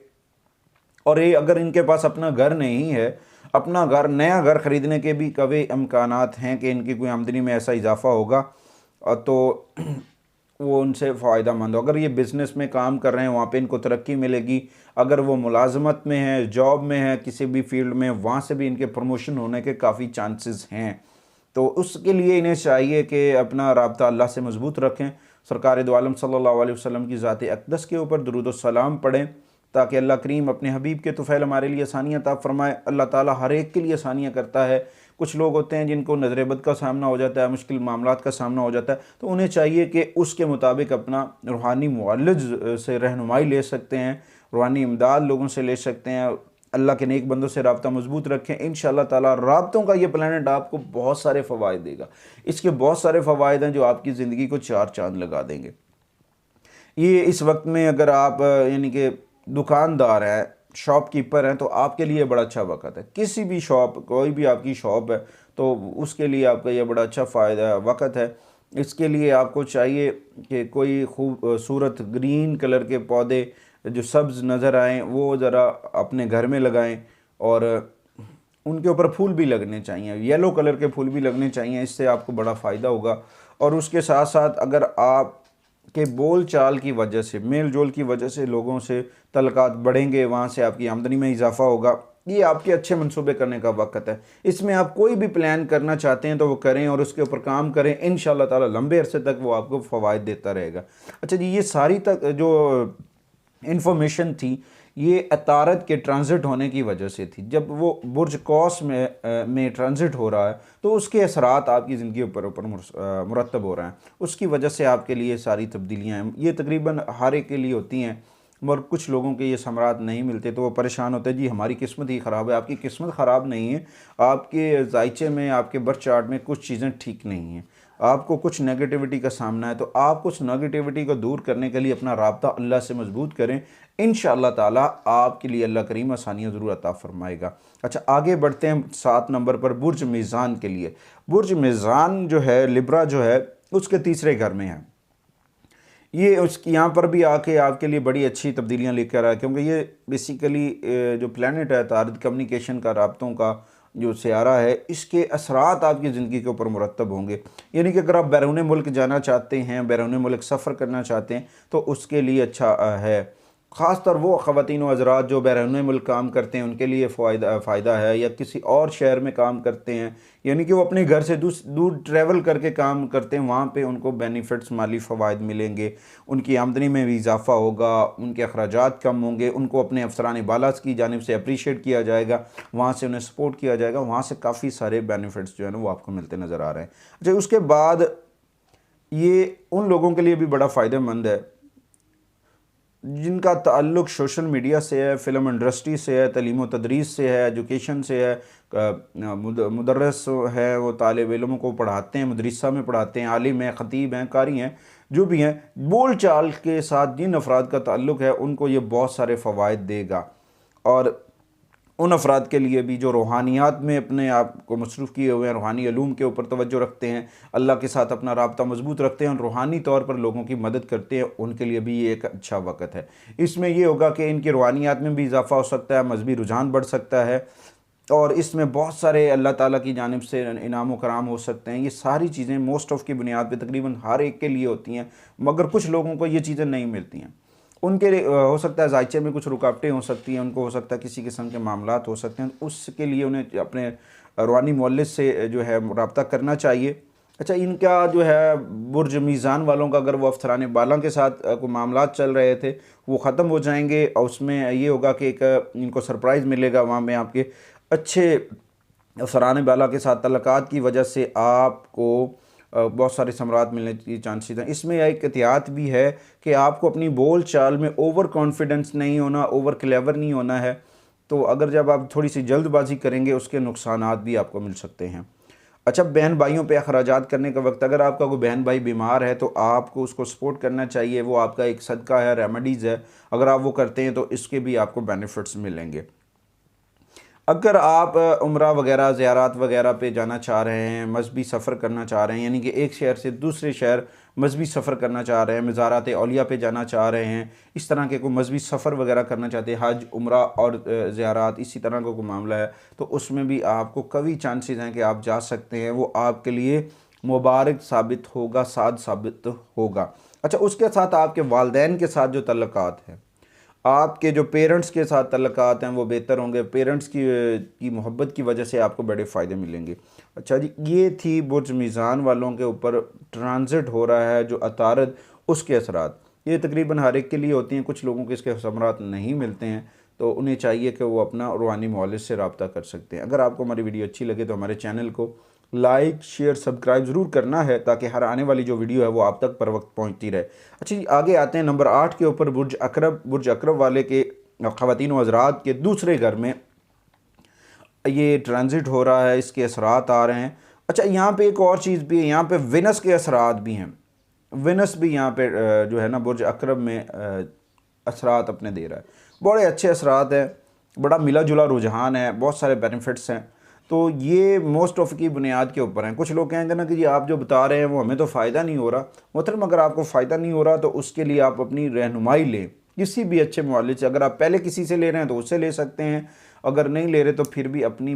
और ये अगर इनके पास अपना घर नहीं है, अपना घर, नया घर ख़रीदने के भी कभी इम्कानात हैं कि इनकी कोई आमदनी में ऐसा इजाफ़ा होगा, तो वो उनसे फ़ायदा मंद हो। अगर ये बिज़नेस में काम कर रहे हैं, वहाँ पे इनको तरक्की मिलेगी। अगर वो मुलाजमत में है, जॉब में है, किसी भी फील्ड में, वहाँ से भी इनके प्रमोशन होने के काफ़ी चांसेस हैं। तो उसके लिए इन्हें चाहिए कि अपना राब्ता अल्लाह से मजबूत रखें, सरकार दो आलम सल्लल्लाहु अलैहि वसल्लम की ज़ात अक़दस के ऊपर दुरूद व सलाम पढ़ें, ताकि अल्लाह करीम अपने हबीब के तुफ़ैल हमारे लिए आसानियाँ अता फ़रमाए। अल्लाह ताला हर एक के लिए आसानियाँ करता है। कुछ लोग होते हैं जिनको नज़र बद का सामना हो जाता है, मुश्किल मामलात का सामना हो जाता है, तो उन्हें चाहिए कि उसके मुताबिक अपना रूहानी मुअल्लिज से रहनुमाई ले सकते हैं, रूहानी इमदाद लोगों से ले सकते हैं। अल्लाह के नेक बंदों से राब्ता मजबूत रखें। इंशाअल्लाह ताला राब्तों का ये प्लैनेट आपको बहुत सारे फ़वाइद देगा। इसके बहुत सारे फ़वाइद हैं जो आपकी ज़िंदगी को चार चाँद लगा देंगे। ये इस वक्त में अगर आप यानी कि दुकानदार हैं, शॉपकीपर हैं, तो आपके लिए बड़ा अच्छा वक्त है। किसी भी शॉप, कोई भी आपकी शॉप है, तो उसके लिए आपका ये बड़ा अच्छा फ़ायदा वक्त है। इसके लिए आपको चाहिए कि कोई खूबसूरत ग्रीन कलर के पौधे जो सब्ज़ नज़र आएँ वो ज़रा अपने घर में लगाएं, और उनके ऊपर फूल भी लगने चाहिए, येलो कलर के फूल भी लगने चाहिए। इससे आपको बड़ा फ़ायदा होगा। और उसके साथ साथ अगर आप के बोल चाल की वजह से, मेल जोल की वजह से लोगों से तल्लुकात बढ़ेंगे, वहाँ से आपकी आमदनी में इजाफ़ा होगा। ये आपके अच्छे मंसूबे करने का वक्त है। इसमें आप कोई भी प्लान करना चाहते हैं तो वो करें और उसके ऊपर काम करें। इंशाअल्लाह ताला लंबे अरसे तक वो आपको फ़वाइद देता रहेगा। अच्छा जी, ये सारी तक जो इन्फॉर्मेशन थी, ये अतारद के ट्रांजिट होने की वजह से थी। जब वो बुर्ज कौस में ट्रांजिट हो रहा है, तो उसके असरात आपकी ज़िंदगी ऊपर मुरतब हो रहे हैं। उसकी वजह से आपके लिए सारी तब्दीलियाँ हैं। ये तकरीबन हर एक के लिए होती हैं, मगर कुछ लोगों के ये समरात नहीं मिलते तो वो परेशान होते हैं, जी हमारी किस्मत ही ख़राब है। आपकी किस्मत ख़राब नहीं है, आपके जायचे में, आपके बर्थ चार्ट में कुछ चीज़ें ठीक नहीं हैं। आपको कुछ नेगेटिविटी का सामना है, तो आप उस नेगेटिविटी को दूर करने के लिए अपना राब्ता अल्लाह से मजबूत करें। इंशाअल्लाह ताला आपके लिए अल्लाह करीम आसानियाँ ज़रूर अता फरमाएगा। अच्छा, आगे बढ़ते हैं 7 नंबर पर बुर्ज मीज़ान के लिए। बुर्ज मीज़ान जो है, लिब्रा जो है, उसके तीसरे घर में है। ये उसकी यहाँ पर भी आके आपके लिए बड़ी अच्छी तब्दीलियाँ लेकर आया, क्योंकि ये बेसिकली जो प्लानट है तारद कम्युनिकेशन का, राब्तों का जो सियारा है, इसके असरात आपकी ज़िंदगी के ऊपर मुरतब होंगे। यानी कि अगर आप बैरून मुल्क जाना चाहते हैं, बैरून मुल्क सफ़र करना चाहते हैं, तो उसके लिए अच्छा है। ख़ासतौर वो ख़वातीन व हज़रात जो बैरून मुल्क काम करते हैं, उनके लिए फ़ायदा है, या किसी और शहर में काम करते हैं, यानी कि वो अपने घर से दूर ट्रैवल करके काम करते हैं, वहाँ पे उनको बेनिफिट्स, माली फ़वाइद मिलेंगे, उनकी आमदनी में भी इजाफ़ा होगा, उनके अखराजात कम होंगे, उनको अपने अफसरान बाला की जानिब से अप्रीशिएट किया जाएगा, वहाँ से उन्हें सपोर्ट किया जाएगा, वहाँ से काफ़ी सारे बेनिफिट्स जो है ना वो आपको मिलते नज़र आ रहे हैं। अच्छा, उसके बाद ये उन लोगों के लिए भी बड़ा फ़ायदेमंद है जिनका ताल्लुक़ सोशल मीडिया से है, फ़िल्म इंडस्ट्री से है, तलीम व तदरीस से है, एजुकेशन से है। मुदर्रिस है, वो तालिब इल्म को पढ़ाते हैं, मदरसा में पढ़ाते हैं, आलिम हैं, ख़तीब हैं, कारी हैं, जो भी हैं, बोल चाल के साथ जिन अफराद का ताल्लुक़ है उनको ये बहुत सारे फ़वाइद देगा। और उन अफराद के लिए भी जो रूहानियात में अपने आप को मसरूफ़ किए हुए हैं, रूहानी अलूम के ऊपर तवज्जो रखते हैं, अल्लाह के साथ अपना राब्ता मजबूत रखते हैं और रूहानी तौर पर लोगों की मदद करते हैं, उनके लिए भी ये एक अच्छा वक़्त है। इसमें ये होगा कि इनकी रूहानियात में भी इजाफ़ा हो सकता है, मजहबी रुझान बढ़ सकता है, और इसमें बहुत सारे अल्लाह ताला की जानिब से इनाम व कराम हो सकते हैं। ये सारी चीज़ें मोस्ट ऑफ़ की बुनियाद पे तकरीबन हर एक के लिए होती हैं, मगर कुछ लोगों को ये चीज़ें नहीं मिलती हैं। उनके लिए हो सकता है जायचे में कुछ रुकावटें हो सकती हैं, उनको हो सकता है किसी किस्म के मामलात हो सकते हैं, उसके लिए उन्हें अपने रूहानी मौलिस से जो है रब्ता करना चाहिए। अच्छा, इनका जो है बुर्ज मीज़ान वालों का, अगर वो अफसरान बाला के साथ कोई मामलात चल रहे थे, वो ख़त्म हो जाएंगे, और उसमें ये होगा कि एक इनको सरप्राइज़ मिलेगा वहाँ में आपके अच्छे अफसरान बाला के साथ तल्लुकात की वजह से आपको बहुत सारे समरात मिलने की चांसेस हैं। इसमें एक एहतियात भी है कि आपको अपनी बोल चाल में ओवर कॉन्फिडेंस नहीं होना, ओवर क्लेवर नहीं होना है। तो अगर जब आप थोड़ी सी जल्दबाजी करेंगे, उसके नुकसानात भी आपको मिल सकते हैं। अच्छा, बहन भाइयों पे अखराजात करने का वक्त, अगर आपका कोई बहन भाई बीमार है तो आपको उसको सपोर्ट करना चाहिए, वो आपका एक सदका है, रेमेडीज़ है, अगर आप वो करते हैं तो इसके भी आपको बेनिफिट्स मिलेंगे। अगर आप उम्रा वगैरह, ज़ियारत वगैरह पे जाना चाह रहे हैं, मजहबी सफ़र करना चाह रहे हैं, यानी कि एक शहर से दूसरे शहर मजहबी सफ़र करना चाह रहे हैं, मज़ारात औलिया पे जाना चाह रहे हैं, इस तरह के कोई मजहबी सफ़र वगैरह करना चाहते हैं, हज, उम्रा और ज़ियारत, इसी तरह का कोई मामला है, तो उसमें भी आपको कई चांसेस हैं कि आप जा सकते हैं। वो आपके लिए मुबारक साबित होगा, साद साबित होगा। अच्छा, उसके साथ आपके वालदैन के साथ जो तल्लुकात हैं, आपके जो पेरेंट्स के साथ तल्लुकात हैं, वो बेहतर होंगे। पेरेंट्स की मोहब्बत की वजह से आपको बड़े फ़ायदे मिलेंगे। अच्छा जी, ये थी बुर्ज मीज़ान वालों के ऊपर ट्रांजिट हो रहा है जो अतारद, उसके असरात। ये तकरीबन हर एक के लिए होती हैं, कुछ लोगों को इसके समरात नहीं मिलते हैं, तो उन्हें चाहिए कि वो अपना रूहानी मौलिस से रब्ता कर सकते हैं। अगर आपको हमारी वीडियो अच्छी लगे तो हमारे चैनल को लाइक, शेयर, सब्सक्राइब ज़रूर करना है, ताकि हर आने वाली जो वीडियो है वो आप तक पर वक्त पहुँचती रहे। अच्छा जी, आगे आते हैं नंबर 8 के ऊपर, बुर्ज अकरब। बुर्ज अकरब वाले के ख़वातीन व हज़रात के दूसरे घर में ये ट्रांजिट हो रहा है, इसके असरात आ रहे हैं। अच्छा, यहाँ पे एक और चीज़ भी है, यहाँ पे वेनस के असरात भी हैं। वेनस भी यहाँ पे जो है ना बुर्ज अकरब में असरात अपने दे रहा है। बड़े अच्छे असरात हैं, बड़ा मिला जुला रुझान है, बहुत सारे बेनिफिट्स हैं। तो ये मोस्ट ऑफ की बुनियाद के ऊपर हैं। कुछ लोग कहेंगे ना कि जी आप जो बता रहे हैं वो हमें तो फ़ायदा नहीं हो रहा। मोहतरम, अगर आपको फ़ायदा नहीं हो रहा तो उसके लिए आप अपनी रहनुमाई लें किसी भी अच्छे मुअल्लिम से। अगर आप पहले किसी से ले रहे हैं तो उससे ले सकते हैं, अगर नहीं ले रहे तो फिर भी अपनी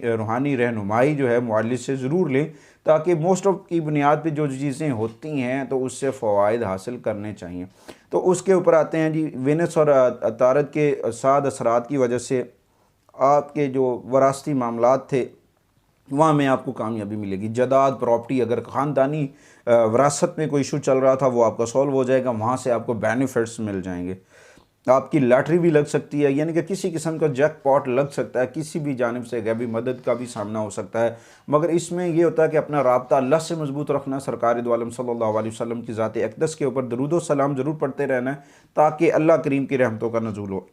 रूहानी रहनुमाई जो है मुअल्लिम से ज़रूर लें, ताकि मोस्ट ऑफ की बुनियाद पे जो चीज़ें होती हैं तो उससे फ़वाइद हासिल करने चाहिए। तो उसके ऊपर आते हैं जी, वेनस और अतारद के साद असरात की वजह से आपके जो वरासती मामलात थे वहाँ में आपको कामयाबी मिलेगी। जदाद, प्रॉपर्टी, अगर ख़ानदानी विरासत में कोई इशू चल रहा था वो आपका सॉल्व हो जाएगा, वहाँ से आपको बेनिफिट्स मिल जाएंगे। आपकी लॉटरी भी लग सकती है, यानी कि किसी किस्म का जैकपॉट लग सकता है, किसी भी जानिब से गैबी मदद का भी सामना हो सकता है। मगर इसमें यह होता है कि अपना राब्ता अल्लाह से मजबूत रखना, सरकार दो आलम सल्लल्लाहु अलैहि वसल्लम की ज़ात अक़दस के ऊपर दरूद व सलाम ज़रूर पढ़ते रहना है, ताकि अल्लाह करीम की रहमतों का नज़ूल हो।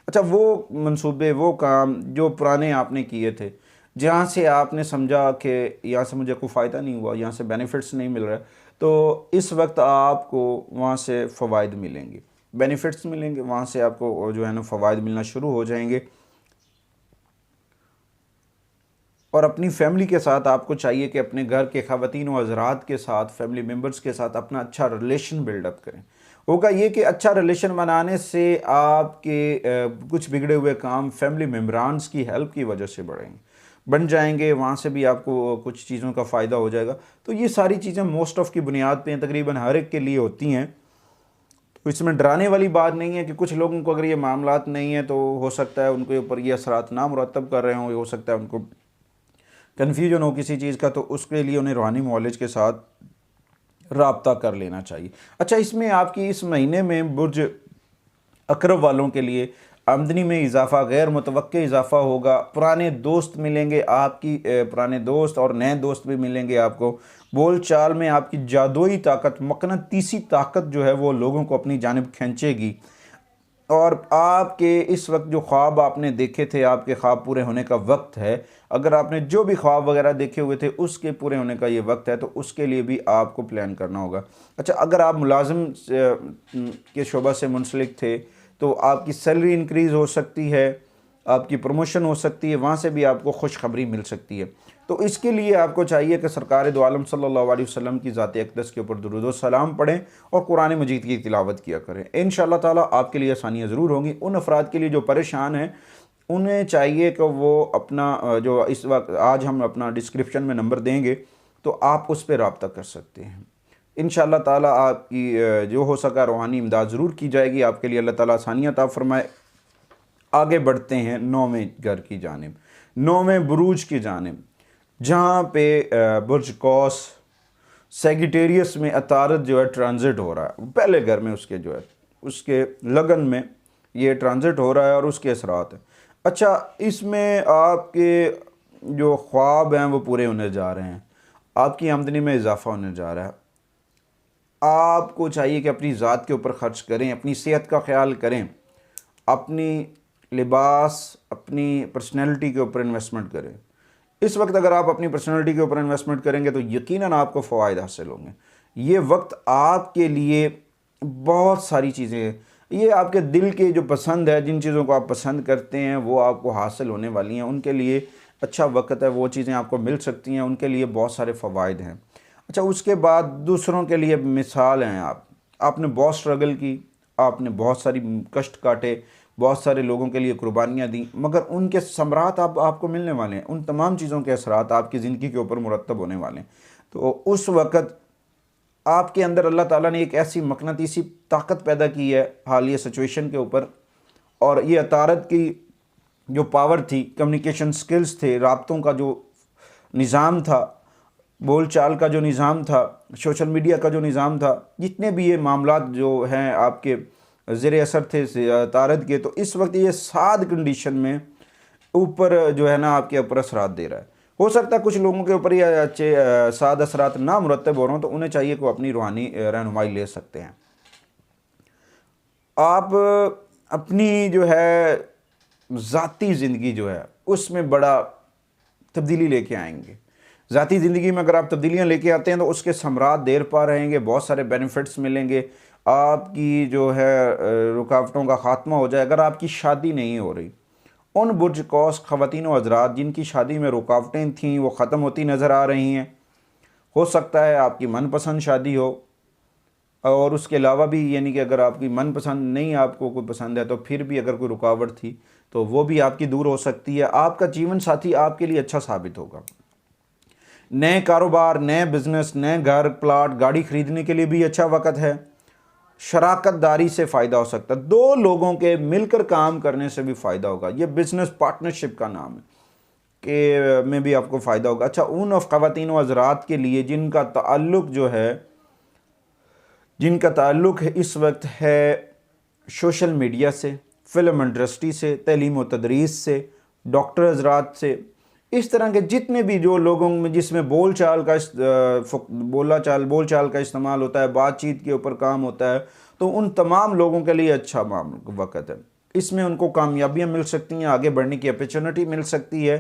अच्छा, वो मंसूबे, वो काम जो पुराने आपने किए थे, जहाँ से आपने समझा कि यहाँ से मुझे कोई फ़ायदा नहीं हुआ, यहाँ से बेनिफिट्स नहीं मिल रहा, तो इस वक्त आपको वहाँ से फ़वाइद मिलेंगे, बेनिफिट्स मिलेंगे, वहाँ से आपको जो है ना फ़वाइद मिलना शुरू हो जाएंगे। और अपनी फैमिली के साथ आपको चाहिए कि अपने घर के ख़वातीन व हज़रात के साथ, फैमिली मेम्बर्स के साथ अपना अच्छा रिलेशन बिल्डअप करें। होगा ये कि अच्छा रिलेशन बनाने से आपके कुछ बिगड़े हुए काम फैमिली मेम्बरान्स की हेल्प की वजह से बन जाएंगे, वहाँ से भी आपको कुछ चीज़ों का फ़ायदा हो जाएगा। तो ये सारी चीज़ें मोस्ट ऑफ़ की बुनियाद पे तकरीबन हर एक के लिए होती हैं। तो इसमें डराने वाली बात नहीं है कि कुछ लोगों को अगर ये मामलात नहीं है तो हो सकता है उनके ऊपर ये असरात ना मुरतब कर रहे हों, हो सकता है उनको कन्फ्यूजन हो किसी चीज़ का, तो उसके लिए उन्हें रूहानी मौलिज के साथ राब्ता कर लेना चाहिए। अच्छा, इसमें आपकी इस महीने में बुर्ज अकरब वालों के लिए आमदनी में इजाफा, गैर मुतवक्के इजाफा होगा, पुराने दोस्त मिलेंगे आपकी, पुराने दोस्त और नए दोस्त भी मिलेंगे आपको। बोल चाल में आपकी जादुई ताकत, मकनतीसी ताकत जो है वो लोगों को अपनी जानिब खींचेगी। और आपके इस वक्त जो ख्वाब आपने देखे थे, आपके ख्वाब पूरे होने का वक्त है। अगर आपने जो भी ख्वाब वगैरह देखे हुए थे उसके पूरे होने का ये वक्त है, तो उसके लिए भी आपको प्लान करना होगा। अच्छा, अगर आप मुलाजिम के शोबा से मुंसलिक थे तो आपकी सैलरी इंक्रीज़ हो सकती है, आपकी प्रमोशन हो सकती है, वहाँ से भी आपको खुशखबरी मिल सकती है। तो इसके लिए आपको चाहिए कि सरकार दो आलम सल्लल्लाहु अलैहि वसल्लम की ज़ात अक़दस के ऊपर दुरूद व सलाम पढ़ें और कुरान मजीद की तिलावत किया करें। इंशाअल्लाह ताला आपके लिए आसानियाँ ज़रूर होंगी। उन अफराद के लिए जो परेशान हैं उन्हें चाहिए कि वो अपना जो इस वक्त आज हम अपना डिस्क्रिप्शन में नंबर देंगे, तो आप उस पर रब्ता कर सकते हैं। इंशाअल्लाह ताला आपकी जो हो सका रूहानी इमदाद ज़रूर की जाएगी आपके लिए। अल्लाह ताला आसानियाँ अता फरमाए। आगे बढ़ते हैं 9वें घर की जानिब, 9वें बुरूज की जानिब, जहाँ पे बुर्ज कौस सेगिटेरियस में अतारत जो है ट्रांजिट हो रहा है। पहले घर में उसके जो है उसके लगन में ये ट्रांजिट हो रहा है और उसके असरात हैं। अच्छा, इसमें आपके जो ख्वाब हैं वो पूरे होने जा रहे हैं, आपकी आमदनी में इजाफा होने जा रहा है। आपको चाहिए कि अपनी ज़ात के ऊपर ख़र्च करें, अपनी सेहत का ख्याल करें, अपनी लिबास, अपनी पर्सनैलिटी के ऊपर इन्वेस्टमेंट करें। इस वक्त अगर आप अपनी पर्सनैलिटी के ऊपर इन्वेस्टमेंट करेंगे तो यकीनन आपको फ़वाइद हासिल होंगे। ये वक्त आपके लिए बहुत सारी चीज़ें, ये आपके दिल के जो पसंद है, जिन चीज़ों को आप पसंद करते हैं वो आपको हासिल होने वाली हैं, उनके लिए अच्छा वक्त है, वो चीज़ें आपको मिल सकती हैं, उनके लिए बहुत सारे फ़वाइद हैं। अच्छा, उसके बाद दूसरों के लिए मिसाल हैं आपने बहुत स्ट्रगल की, आपने बहुत सारी कष्ट काटे, बहुत सारे लोगों के लिए कुर्बानियाँ दी, मगर उनके समरात आपको मिलने वाले हैं, उन तमाम चीज़ों के असरात आपकी ज़िंदगी के ऊपर मुरतब होने वाले हैं। तो उस वक़्त आपके अंदर अल्लाह ताला ने एक ऐसी मकनतीसी ताकत पैदा की है हालिया सिचुएशन के ऊपर, और ये अतारत की जो पावर थी, कम्युनिकेशन स्किल्स थे, राब्तों का जो निज़ाम था, बोल चाल का जो निज़ाम था, सोशल मीडिया का जो निज़ाम था, जितने भी ये मामलात जो हैं आपके ज़ेर असर थे तारत के, तो इस वक्त ये साद कंडीशन में ऊपर जो है ना आपके ऊपर असरात दे रहा है। हो सकता है कुछ लोगों के ऊपर ये अच्छे साद असरात ना मुरतब हो रहे हों, तो उन्हें चाहिए कि वो अपनी रूहानी रहनुमाई ले सकते हैं। आप अपनी जो है ज़ाती ज़िंदगी जो है उसमें बड़ा तब्दीली लेके आएंगे। ज़ाती ज़िंदगी में अगर आप तब्दीलियाँ लेके आते हैं तो उसके समरात देर पा रहेंगे, बहुत सारे बेनिफिट्स मिलेंगे, आपकी जो है रुकावटों का ख़ात्मा हो जाए। अगर आपकी शादी नहीं हो रही, उन बुर्ज कौस ख़वातीन व हज़रात जिनकी शादी में रुकावटें थीं वो ख़त्म होती नज़र आ रही हैं। हो सकता है आपकी मनपसंद शादी हो, और उसके अलावा भी यानी कि अगर आपकी मनपसंद नहीं आपको कोई पसंद है तो फिर भी अगर कोई रुकावट थी तो वो भी आपकी दूर हो सकती है। आपका जीवन साथी आपके लिए अच्छा साबित होगा। नए कारोबार, नए बिज़नेस, नए घर, प्लाट, गाड़ी ख़रीदने के लिए भी अच्छा वक़्त है। शराकत दारी से फ़ायदा हो सकता है, दो लोगों के मिलकर काम करने से भी फ़ायदा होगा। ये बिज़नेस पार्टनरशिप का नाम है कि में भी आपको फ़ायदा होगा। अच्छा, उन ख़वातीन व हज़रात के लिए जिनका ताल्लुक़ है इस वक्त है सोशल मीडिया से, फ़िल्म इंडस्ट्री से, तलीम व तदरीस से, डॉक्टर हज़रात से, इस तरह के जितने भी जो लोगों में जिसमें बोल चाल का इस्तेमाल होता है, बातचीत के ऊपर काम होता है, तो उन तमाम लोगों के लिए अच्छा वक़्त है। इसमें उनको कामयाबियाँ मिल सकती हैं, आगे बढ़ने की अपॉर्चुनिटी मिल सकती है।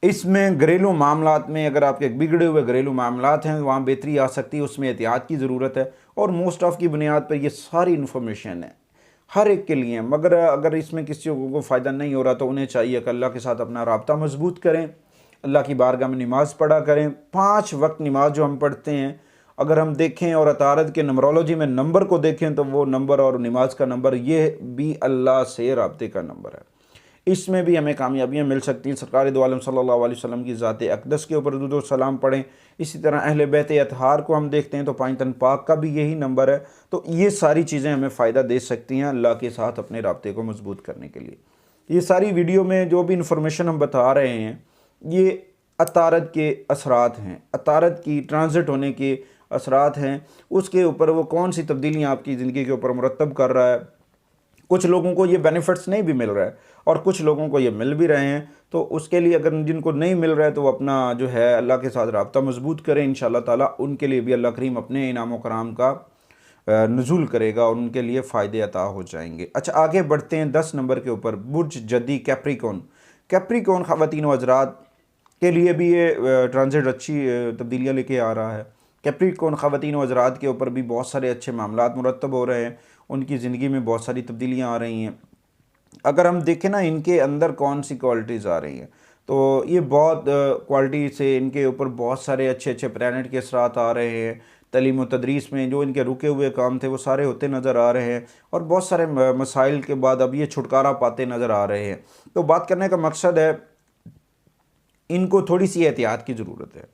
इसमें घरेलू मामलात में अगर आपके बिगड़े हुए घरेलू मामलात हैं वहाँ बेहतरी आ सकती है, उसमें एहतियात की ज़रूरत है। और मोस्ट ऑफ़ की बुनियाद पर ये सारी इन्फॉर्मेशन है हर एक के लिए, मगर अगर इसमें किसी को फ़ायदा नहीं हो रहा तो उन्हें चाहिए कि अल्लाह के साथ अपना राब्ता मजबूत करें, अल्लाह की बारगाह में नमाज़ पढ़ा करें। 5 वक्त नमाज जो हम पढ़ते हैं, अगर हम देखें और अतारद के नंबरोलॉजी में नंबर को देखें तो वो नंबर और नमाज का नंबर ये भी अल्लाह से राब्ते का नंबर है। इसमें भी हमें कामयाबियाँ मिल सकती हैं। सरकार दो आलम सल्लल्लाहु अलैहि वसल्लम की ज़ात अक़दस के ऊपर दुरूद व सलाम पढ़ें। इसी तरह अहले बैत अतहार को हम देखते हैं तो पाँचतन पाक का भी यही नंबर है। तो ये सारी चीज़ें हमें फ़ायदा दे सकती हैं अल्लाह के साथ अपने राब्ते को मजबूत करने के लिए। ये सारी वीडियो में जो भी इंफॉर्मेशन हम बता रहे हैं ये अतारद के असरात हैं, अतारद की ट्रांजिट होने के असरात हैं, उसके ऊपर वो कौन सी तब्दीलियाँ आपकी ज़िंदगी के ऊपर मुरतब कर रहा है। कुछ लोगों को ये बेनिफिट्स नहीं भी मिल रहा है और कुछ लोगों को ये मिल भी रहे हैं, तो उसके लिए अगर जिनको नहीं मिल रहा है तो वो अपना जो है अल्लाह के साथ राब्ता मजबूत करें। इंशाअल्लाह ताला उनके लिए भी अल्लाह करीम अपने इनाम व कराम का नुज़ूल करेगा और उनके लिए फ़ायदे अता हो जाएंगे। अच्छा, आगे बढ़ते हैं 10 नंबर के ऊपर, बुर्ज जदी कैप्रिकॉन। कैप्रिकॉन ख़वातीन व हज़रात के लिए भी ये ट्रांजिट अच्छी तब्दीलियाँ लेके आ रहा है। कैप्रिकॉन ख़वातीन व हज़रात के ऊपर भी बहुत सारे अच्छे मामलात मुरतब हो रहे हैं, उनकी ज़िंदगी में बहुत सारी तब्दीलियाँ आ रही हैं। अगर हम देखें ना इनके अंदर कौन सी क्वालिटीज़ आ रही हैं, तो ये बहुत क्वालिटी से इनके ऊपर बहुत सारे अच्छे अच्छे प्लैनेट के असरात आ रहे हैं। तलीम व तदरीस में जो इनके रुके हुए काम थे वो सारे होते नज़र आ रहे हैं और बहुत सारे मसाइल के बाद अब ये छुटकारा पाते नज़र आ रहे हैं। तो बात करने का मकसद है इनको थोड़ी सी एहतियात की ज़रूरत है।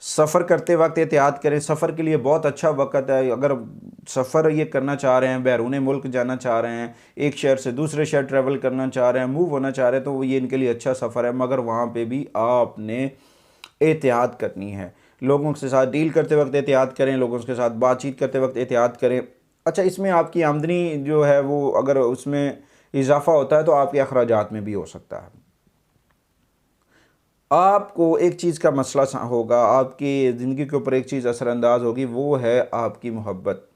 सफ़र करते वक्त एहतियात करें। सफ़र के लिए बहुत अच्छा वक्त है। अगर सफ़र ये करना चाह रहे हैं, बैरून मुल्क जाना चाह रहे हैं, एक शहर से दूसरे शहर ट्रैवल करना चाह रहे हैं, मूव होना चाह रहे हैं, तो ये इनके लिए अच्छा सफ़र है। मगर वहाँ पे भी आपने एहतियात करनी है। लोगों के साथ डील करते वक्त एहतियात करें, लोगों के साथ बातचीत करते वक्त एहतियात करें। अच्छा, इसमें आपकी आमदनी जो है वो अगर उसमें इजाफ़ा होता है तो आपके अखराजात में भी हो सकता है। आपको एक चीज़ का मसला होगा, आपकी ज़िंदगी के ऊपर एक चीज़ असरअंदाज होगी, वो है आपकी मोहब्बत।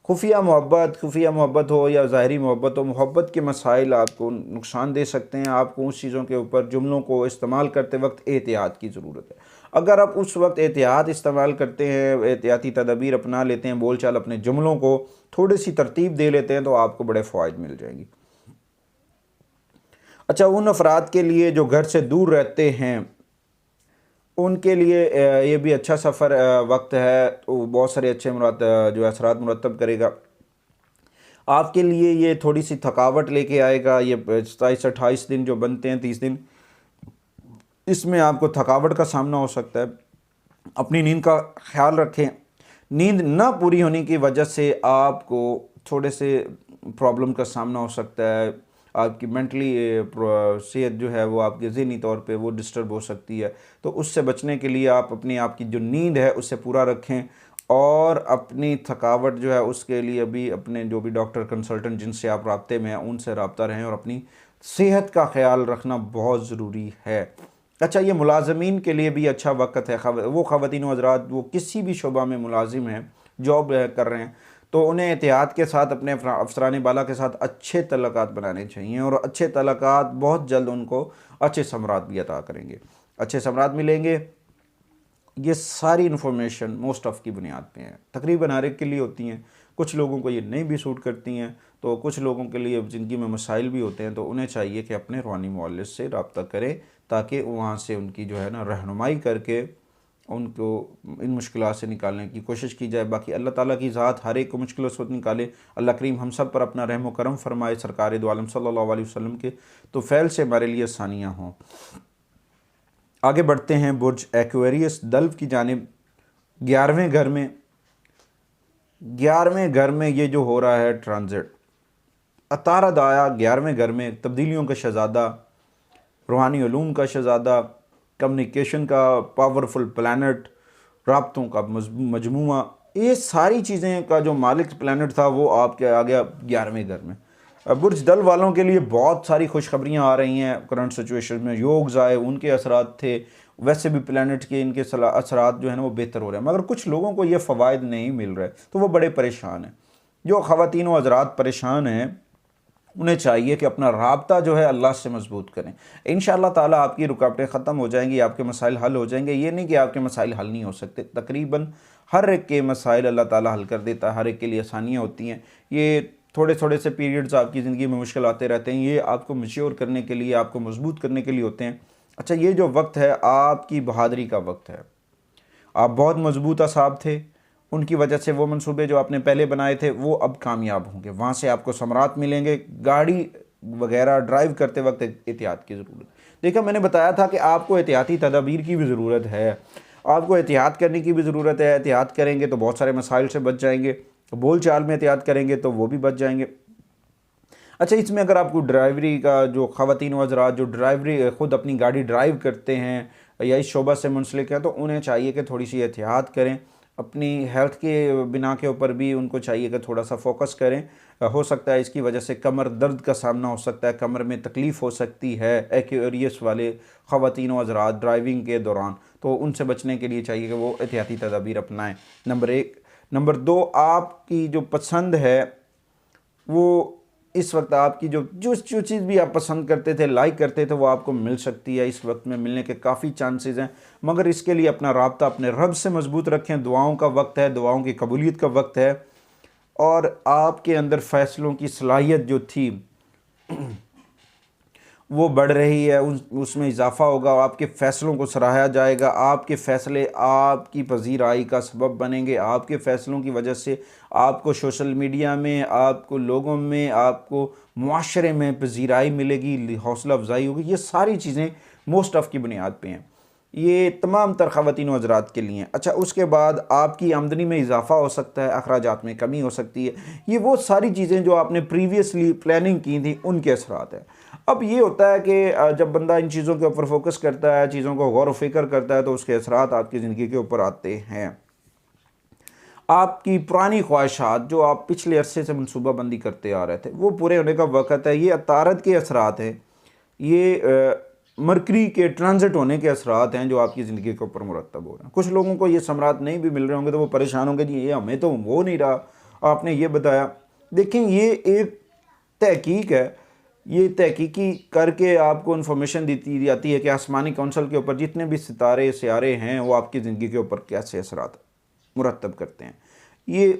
खुफिया मोहब्बत हो या ज़ाहरी मोहब्बत हो, मोहब्बत के मसाइल आपको नुकसान दे सकते हैं। आपको उस चीज़ों के ऊपर जुमलों को इस्तेमाल करते वक्त एहतियात की ज़रूरत है। अगर आप उस वक्त एहतियात इस्तेमाल करते हैं, एहतियाती तदबीर अपना लेते हैं, बोल चाल अपने जुमलों को थोड़ी सी तरतीब दे लेते हैं, तो आपको बड़े फ़ायदे मिल जाएंगी। अच्छा, उन अफराद के लिए जो घर से दूर रहते हैं उनके लिए ये भी अच्छा सफ़र वक्त है, तो बहुत सारे अच्छे जो असरात मुरतब करेगा। आपके लिए ये थोड़ी सी थकावट लेके आएगा। ये 27-28 दिन जो बनते हैं, 30 दिन, इसमें आपको थकावट का सामना हो सकता है। अपनी नींद का ख्याल रखें। नींद ना पूरी होने की वजह से आपको थोड़े से प्रॉब्लम का सामना हो सकता है। आपकी मेंटली सेहत जो है वो आपके ज़हनी तौर पे वो डिस्टर्ब हो सकती है। तो उससे बचने के लिए आप अपनी आपकी जो नींद है उससे पूरा रखें और अपनी थकावट जो है उसके लिए भी अपने जो भी डॉक्टर कंसल्टेंट जिनसे आप राब्ते में हैं उनसे रब्ता रहें और अपनी सेहत का ख्याल रखना बहुत ज़रूरी है। अच्छा, ये मुलाजमीन के लिए भी अच्छा वक्त है। वो ख़वातीन व हज़रात वो किसी भी शोबा में मुलाजिम हैं, जॉब कर रहे हैं, तो उन्हें एहतियात के साथ अपने अफसरान बाला के साथ अच्छे तल्लुकात बनाने चाहिए और अच्छे तल्लुकात बहुत जल्द उनको अच्छे समरात भी अता करेंगे, अच्छे समरात मिलेंगे। ये सारी इन्फॉर्मेशन मोस्ट ऑफ़ की बुनियाद पे हैं, तकरीबन हर एक के लिए होती हैं। कुछ लोगों को ये नहीं भी सूट करती हैं, तो कुछ लोगों के लिए ज़िंदगी में मसाइल भी होते हैं, तो उन्हें चाहिए कि अपने रूहानी मौलिद से रब्ता करें ताकि वहाँ से उनकी जो है ना रहनुमाई करके उनको इन मुश्किलात से निकालने की कोशिश की जाए। बाकी अल्लाह ताला की ज़ात हर एक को मुश्किलों से निकाले। अल्लाह करीम हम सब पर अपना रहम व करम फरमाए। सरकार दो आलम सल्लल्लाहु अलैहि वसल्लम के तो फ़ैल से हमारे लिए आसानियाँ हों। आगे बढ़ते हैं बुर्ज एक्वेरियस दल्व की जानिब। 11वें घर में ये जो हो रहा है ट्रांजिट, अतारद आया 11वें घर में, तब्दीलियों का शहज़ादा, रूहानी उलूम का शहज़ादा, कम्युनिकेशन का पावरफुल प्लैनेट, राब्तों का मजमूआ, ये सारी चीज़ें का जो मालिक प्लैनेट था वो आपके आ गया 11वें घर में। बुर्ज दल वालों के लिए बहुत सारी खुशखबरियाँ आ रही हैं करंट सिचुएशन में। योग्स आए, उनके असरात थे, वैसे भी प्लैनेट के इनके असरात जो है ना वो बेहतर हो रहे हैं, मगर कुछ लोगों को ये फ़वाइद नहीं मिल रहे, तो वो बड़े परेशान हैं। जो ख़वातीन व हज़रात परेशान हैं उन्हें चाहिए कि अपना राब्ता जो है अल्लाह से मजबूत करें। इंशाअल्लाह ताला आपकी रुकावटें ख़त्म हो जाएंगी, आपके मसाइल हल हो जाएंगे। ये नहीं कि आपके मसाइल हल नहीं हो सकते, तकरीबन हर एक के मसाइल अल्लाह ताला हल कर देता है, हर एक के लिए आसानियाँ होती हैं। ये थोड़े थोड़े से पीरियड्स आपकी ज़िंदगी में मुश्किल आते रहते हैं, ये आपको मैच्योर करने के लिए, आपको मजबूत करने के लिए होते हैं। अच्छा, ये जो वक्त है आपकी बहादुरी का वक्त है। आप बहुत मजबूत असाब थे, उनकी वजह से वो मंसूबे जो आपने पहले बनाए थे वो अब कामयाब होंगे, वहाँ से आपको समरात मिलेंगे। गाड़ी वगैरह ड्राइव करते वक्त एहतियात की ज़रूरत। देखा, मैंने बताया था कि आपको एहतियाती तदाबीर की भी ज़रूरत है, आपको एहतियात करने की भी ज़रूरत है। एहतियात करेंगे तो बहुत सारे मसाइल से बच जाएंगे, बोल चाल में एहतियात करेंगे तो वो भी बच जाएंगे। अच्छा, इसमें अगर आपको ड्राइवरी का जो ख़वातीन व हज़रात जो ड्राइवरी ख़ुद अपनी गाड़ी ड्राइव करते हैं या इस शोबा से मुंसलिक हैं, तो उन्हें चाहिए कि थोड़ी सी एहतियात करें। अपनी हेल्थ के बिना के ऊपर भी उनको चाहिए कि थोड़ा सा फोकस करें। हो सकता है इसकी वजह से कमर दर्द का सामना हो सकता है, कमर में तकलीफ़ हो सकती है एक्वेरियस वाले ख़वातीन व हज़रात ड्राइविंग के दौरान, तो उनसे बचने के लिए चाहिए कि वो एहतियाती तदाबीर अपनाएँ, नंबर 1। नंबर 2, आपकी जो पसंद है वो इस वक्त आपकी जो जो जो चीज़ भी आप पसंद करते थे, लाइक करते थे, वो आपको मिल सकती है। इस वक्त में मिलने के काफ़ी चांसेस हैं, मगर इसके लिए अपना राब्ता अपने रब से मजबूत रखें। दुआओं का वक्त है, दुआओं की कबूलियत का वक्त है, और आपके अंदर फ़ैसलों की सलाहियत जो थी वो बढ़ रही है, उसमें इजाफ़ा होगा, आपके फ़ैसलों को सराहा जाएगा। आपके फ़ैसले आपकी पजीराई का सबब बनेंगे। आपके फ़ैसलों की वजह से आपको सोशल मीडिया में, आपको लोगों में, आपको मुआशरे में पजीराई मिलेगी, हौसला अफजाई होगी। ये सारी चीज़ें मोस्ट ऑफ़ की बुनियाद पे हैं, ये तमाम तर ख़वातीन व हज़रात के लिए। अच्छा, उसके बाद आपकी आमदनी में इजाफ़ा हो सकता है, अखराजात में कमी हो सकती है। ये वो सारी चीज़ें जो आपने प्रीवियसली प्लानिंग की थी उनके असरात हैं। अब ये होता है कि जब बंदा इन चीज़ों के ऊपर फोकस करता है, चीज़ों को गौर व फिक्र करता है, तो उसके असरात आपकी ज़िंदगी के ऊपर आते हैं। आपकी पुरानी ख्वाहिशात जो आप पिछले अरसे से मनसूबाबंदी करते आ रहे थे, वो पूरे होने का वक़्त है। ये अतारत के असरात हैं, ये मरकरी के ट्रांजिट होने के असरात हैं जो आपकी ज़िंदगी के ऊपर मुरतब हो रहे हैं। कुछ लोगों को ये समरात नहीं भी मिल रहे होंगे तो वो परेशान होंगे, जी ये हमें तो वो नहीं रहा, आपने ये बताया। देखें, ये एक तहकीक है, ये तहकीकी करके आपको इन्फॉर्मेशन दी जाती है कि आसमानी कौंसल के ऊपर जितने भी सितारे सियारे हैं वो आपकी ज़िंदगी के ऊपर कैसे असरात मुरतब करते हैं। ये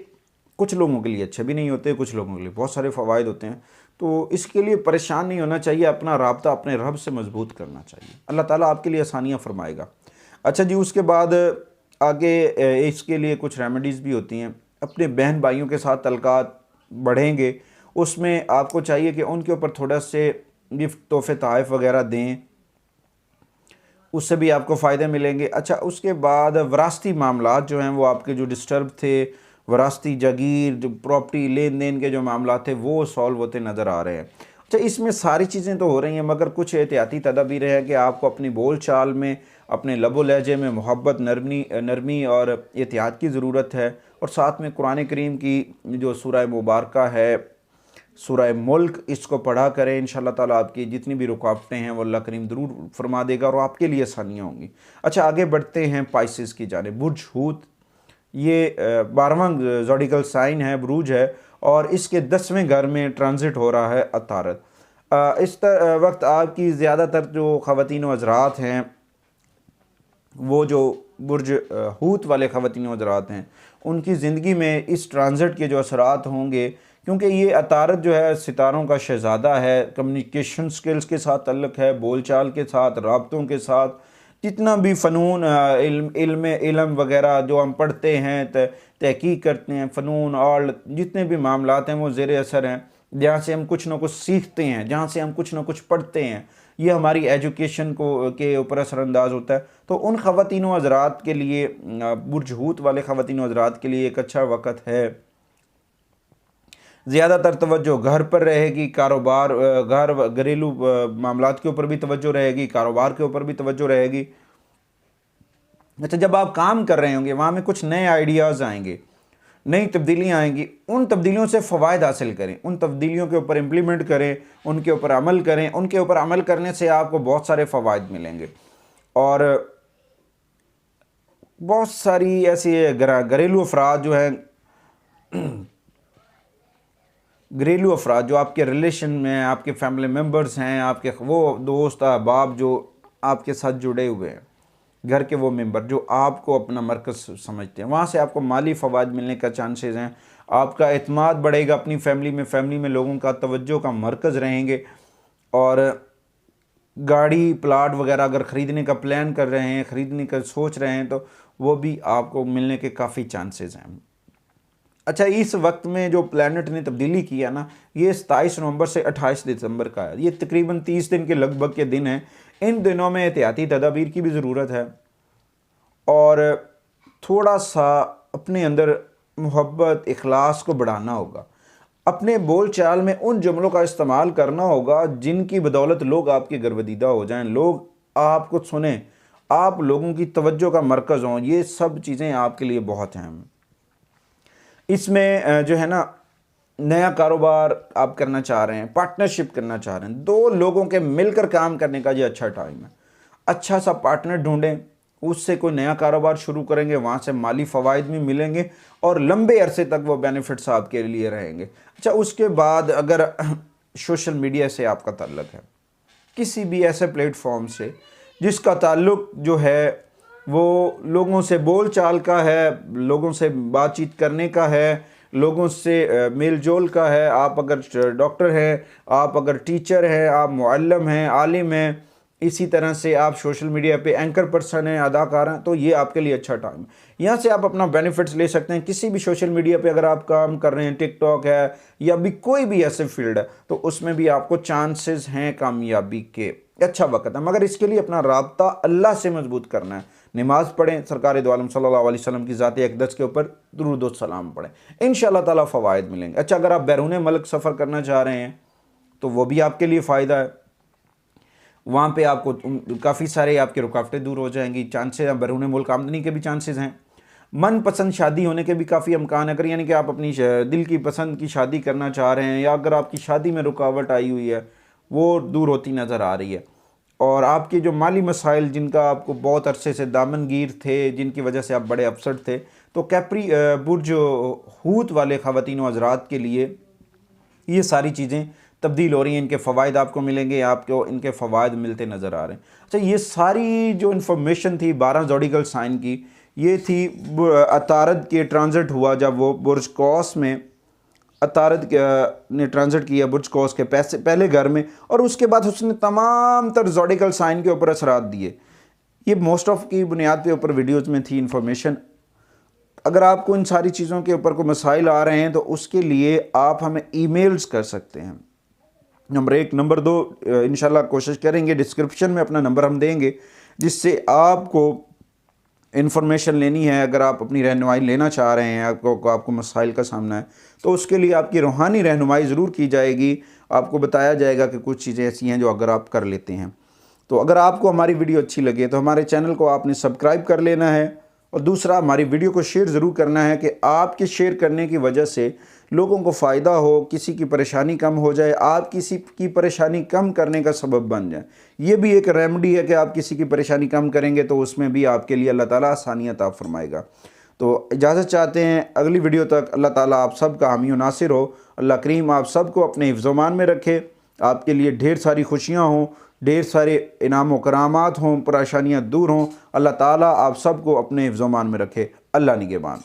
कुछ लोगों के लिए अच्छे भी नहीं होते, कुछ लोगों के लिए बहुत सारे फ़वाइद होते हैं। तो इसके लिए परेशान नहीं होना चाहिए, अपना राब्ता अपने रब से मजबूत करना चाहिए, अल्लाह ताला आपके लिए आसानियाँ फरमाएगा। अच्छा जी, उसके बाद आगे इसके लिए कुछ रेमेडीज़ भी होती हैं। अपने बहन भाइयों के साथ तल्कात बढ़ेंगे, उसमें आपको चाहिए कि उनके ऊपर थोड़ा से गिफ्ट, तोहफ़े, तोहफ़ वगैरह दें, उससे भी आपको फ़ायदे मिलेंगे। अच्छा, उसके बाद वरासती मामलात जो हैं वो आपके जो डिस्टर्ब थे, वरासती जागीर, जो प्रॉपर्टी लेन देन के जो मामलात थे वो सॉल्व होते नज़र आ रहे हैं। अच्छा, इसमें सारी चीज़ें तो हो रही हैं, मगर कुछ एहतियाती तदाबीर है कि आपको अपनी बोल चाल में, अपने लबो लहजे में मोहब्बत, नरमी और एहतियात की ज़रूरत है। और साथ में कुरान करीम की जो सूरह मुबारक है, सूरह मुल्क, इसको पढ़ा करें। इंशाअल्लाह ताला आपकी जितनी भी रुकावटें हैं वो अल्लाह करीम ज़रूर फरमा देगा और आपके लिए आसानियाँ होंगी। अच्छा, आगे बढ़ते हैं पाइसेस की जानिब। बुर्ज हूत, ये 12वां ज़ोडिकल साइन है, बुरूज है, और इसके 10वें घर में ट्रांजिट हो रहा है अतारत। इस वक्त आपकी ज़्यादातर जो ख़वातीन व हज़रात हैं, वो जो बुर्ज हूत वाले ख़वातीन व हज़रात हैं, उनकी ज़िंदगी में इस ट्रांजिट के जो असरात होंगे, क्योंकि ये अतारत जो है सितारों का शहज़ादा है, कम्युनिकेशन स्किल्स के साथ ताल्लुक़ है, बोलचाल के साथ, राब्तों के साथ, जितना भी फ़नून, इल्म वगैरह जो हम पढ़ते हैं, तहकीक करते हैं, फ़नून और जितने भी मामलात हैं वो ज़ेर असर हैं, जहाँ से हम कुछ ना कुछ सीखते हैं, जहाँ से हम कुछ ना कुछ पढ़ते हैं, ये हमारी एजुकेशन को के ऊपर असरअंदाज होता है। तो उन ख़वातीन व हज़रात के लिए, बुर्ज हूत वाले ख़वातीन व हज़रात के लिए एक अच्छा वक़्त है। ज़्यादातर तवज्जो घर पर रहेगी, कारोबार, घर घरेलू मामलात के ऊपर भी तवज्जो रहेगी, कारोबार के ऊपर भी तवज्जो रहेगी। अच्छा, जब आप काम कर रहे होंगे वहाँ में कुछ नए आइडियाज़ आएंगे, नई तब्दीलियाँ आएंगी, उन तब्दीलियों से फ़वाइद हासिल करें, उन तब्दीलियों के ऊपर इम्प्लीमेंट करें, उनके ऊपर अमल करें। उनके ऊपर अमल करने से आपको बहुत सारे फ़वाइद मिलेंगे। और बहुत सारी ऐसी घरेलू अफराद जो हैं घरेलू अफराद जो आपके रिलेशन में हैं, आपके फैमिली मेम्बर्स हैं, आपके वो दोस्त अहबाब जो आपके साथ जुड़े हुए हैं, घर के वो मेंबर जो आपको अपना मरकज़ समझते हैं, वहाँ से आपको माली फ़वाद मिलने का चांसेस हैं। आपका एतमाद बढ़ेगा अपनी फैमिली में लोगों का तवज्जो का मरकज़ रहेंगे। और गाड़ी प्लाट वगैरह अगर ख़रीदने का प्लान कर रहे हैं, ख़रीदने का सोच रहे हैं, तो वो भी आपको मिलने के काफ़ी चांसेस हैं। अच्छा, इस वक्त में जो प्लैनेट ने तब्दीली किया ना, ये 27 नवंबर से 28 दिसंबर का है। ये तकरीबन 30 दिन के लगभग के दिन हैं। इन दिनों में एहतियाती तदाबीर की भी ज़रूरत है और थोड़ा सा अपने अंदर मोहब्बत इखलास को बढ़ाना होगा। अपने बोल चाल में उन जुमलों का इस्तेमाल करना होगा जिनकी बदौलत लोग आपके गर्वदीदा हो जाएं, लोग आपको सुने, आप लोगों की तवज्जो का मरकज़ हों। ये सब चीज़ें आपके लिए बहुत अहम। इसमें जो है ना, नया कारोबार आप करना चाह रहे हैं, पार्टनरशिप करना चाह रहे हैं, दो लोगों के मिलकर काम करने का ये अच्छा टाइम है। अच्छा सा पार्टनर ढूंढें, उससे कोई नया कारोबार शुरू करेंगे, वहाँ से माली फ़वाइद भी मिलेंगे और लंबे अरसे तक वो बेनिफिट्स आपके लिए रहेंगे। अच्छा, उसके बाद अगर सोशल मीडिया से आपका ताल्लुक़ है, किसी भी ऐसे प्लेटफॉर्म से जिसका ताल्लुक़ जो है वो लोगों से बोल चाल का है, लोगों से बातचीत करने का है, लोगों से मेल जोल का है, आप अगर डॉक्टर हैं, आप अगर टीचर हैं, आप मुअल्लिम हैं, आलिम हैं, इसी तरह से आप सोशल मीडिया पे एंकर पर्सन हैं, अदाकार हैं, तो ये आपके लिए अच्छा टाइम है। यहाँ से आप अपना बेनिफिट्स ले सकते हैं। किसी भी सोशल मीडिया पे अगर आप काम कर रहे हैं, टिकटॉक है या भी कोई भी ऐसे फील्ड है, तो उसमें भी आपको चांसेस हैं कामयाबी के। अच्छा वक्त है, मगर इसके लिए अपना राब्ता अल्लाह से मजबूत करना है। नमाज़ पढ़ें, सरकार दो आलम सल्लल्लाहु अलैहि वसल्लम की ज़ात अक़दस के ऊपर दुरूद व सलाम पढ़ें, इंशाअल्लाह ताला फ़वाइद मिलेंगे। अच्छा, अगर आप बैरून मुल्क सफ़र करना चाह रहे हैं तो वो भी आपके लिए फ़ायदा है। वहाँ पे आपको काफ़ी सारे आपकी रुकावटें दूर हो जाएंगी। चांसेस बैरून मुल्क आमदनी के भी चांसेस हैं। मनपसंद शादी होने के भी काफ़ी अमकान है। अगर यानी कि आप अपनी दिल की पसंद की शादी करना चाह रहे हैं या अगर आपकी शादी में रुकावट आई हुई है, वो दूर होती नज़र आ रही है। और आपके जो माली मसाइल जिनका आपको बहुत अरसे से दामनगीर थे, जिनकी वजह से आप बड़े अपसेट थे, तो कैप्री बुर्ज हूत वाले ख़वातीन व हज़रात के लिए ये सारी चीज़ें तब्दील हो रही हैं। इनके फ़वाइद आपको मिलेंगे, आपको इनके फ़वाइद मिलते नज़र आ रहे हैं। अच्छा, ये सारी जो इन्फॉर्मेशन थी 12 ज़ोडिकल साइन की, ये थी अतारद के ट्रांजिट हुआ जब वो बुर्ज कौस में अतारद ने ट्रांजिट किया बुर्ज कौस के पहले घर में, और उसके बाद उसने तमाम तर ज़ोडिकल साइन के ऊपर असरात दिए। ये मोस्ट ऑफ की बुनियाद पे ऊपर वीडियोज़ में थी इन्फॉर्मेशन। अगर आपको इन सारी चीज़ों के ऊपर कोई मसाइल आ रहे हैं तो उसके लिए आप हमें ईमेल्स कर सकते हैं। नंबर 1, नंबर 2 इंशाल्लाह कोशिश करेंगे, डिस्क्रिप्शन में अपना नंबर हम देंगे, जिससे आपको इन्फॉर्मेशन लेनी है। अगर आप अपनी रहनुमाई लेना चाह रहे हैं, आपको मसाइल का सामना है, तो उसके लिए आपकी रूहानी रहनुमाई ज़रूर की जाएगी। आपको बताया जाएगा कि कुछ चीज़ें ऐसी हैं जो अगर आप कर लेते हैं। तो अगर आपको हमारी वीडियो अच्छी लगे तो हमारे चैनल को आपने सब्सक्राइब कर लेना है, और दूसरा हमारी वीडियो को शेयर ज़रूर करना है कि आपके शेयर करने की वजह से लोगों को फ़ायदा हो, किसी की परेशानी कम हो जाए, आप किसी की परेशानी कम करने का सबब बन जाए। ये भी एक रेमेडी है कि आप किसी की परेशानी कम करेंगे तो उसमें भी आपके लिए अल्लाह ताला आसानियाँ अता फरमाएगा। तो इजाज़त चाहते हैं, अगली वीडियो तक अल्लाह ताला आप सब का हामी व नासिर हो। अल्लाह करीम आप सबको अपने हिफ्ज़-ओ-मान में रखे, आपके लिए ढेर सारी खुशियाँ हों, ढेर सारे इनाम व करामात हों, परेशानियाँ दूर हों। अल्लाह ताला आप सबको अपने हिफ्ज़-ओ-मान में रखे। अल्लाह निगहबान।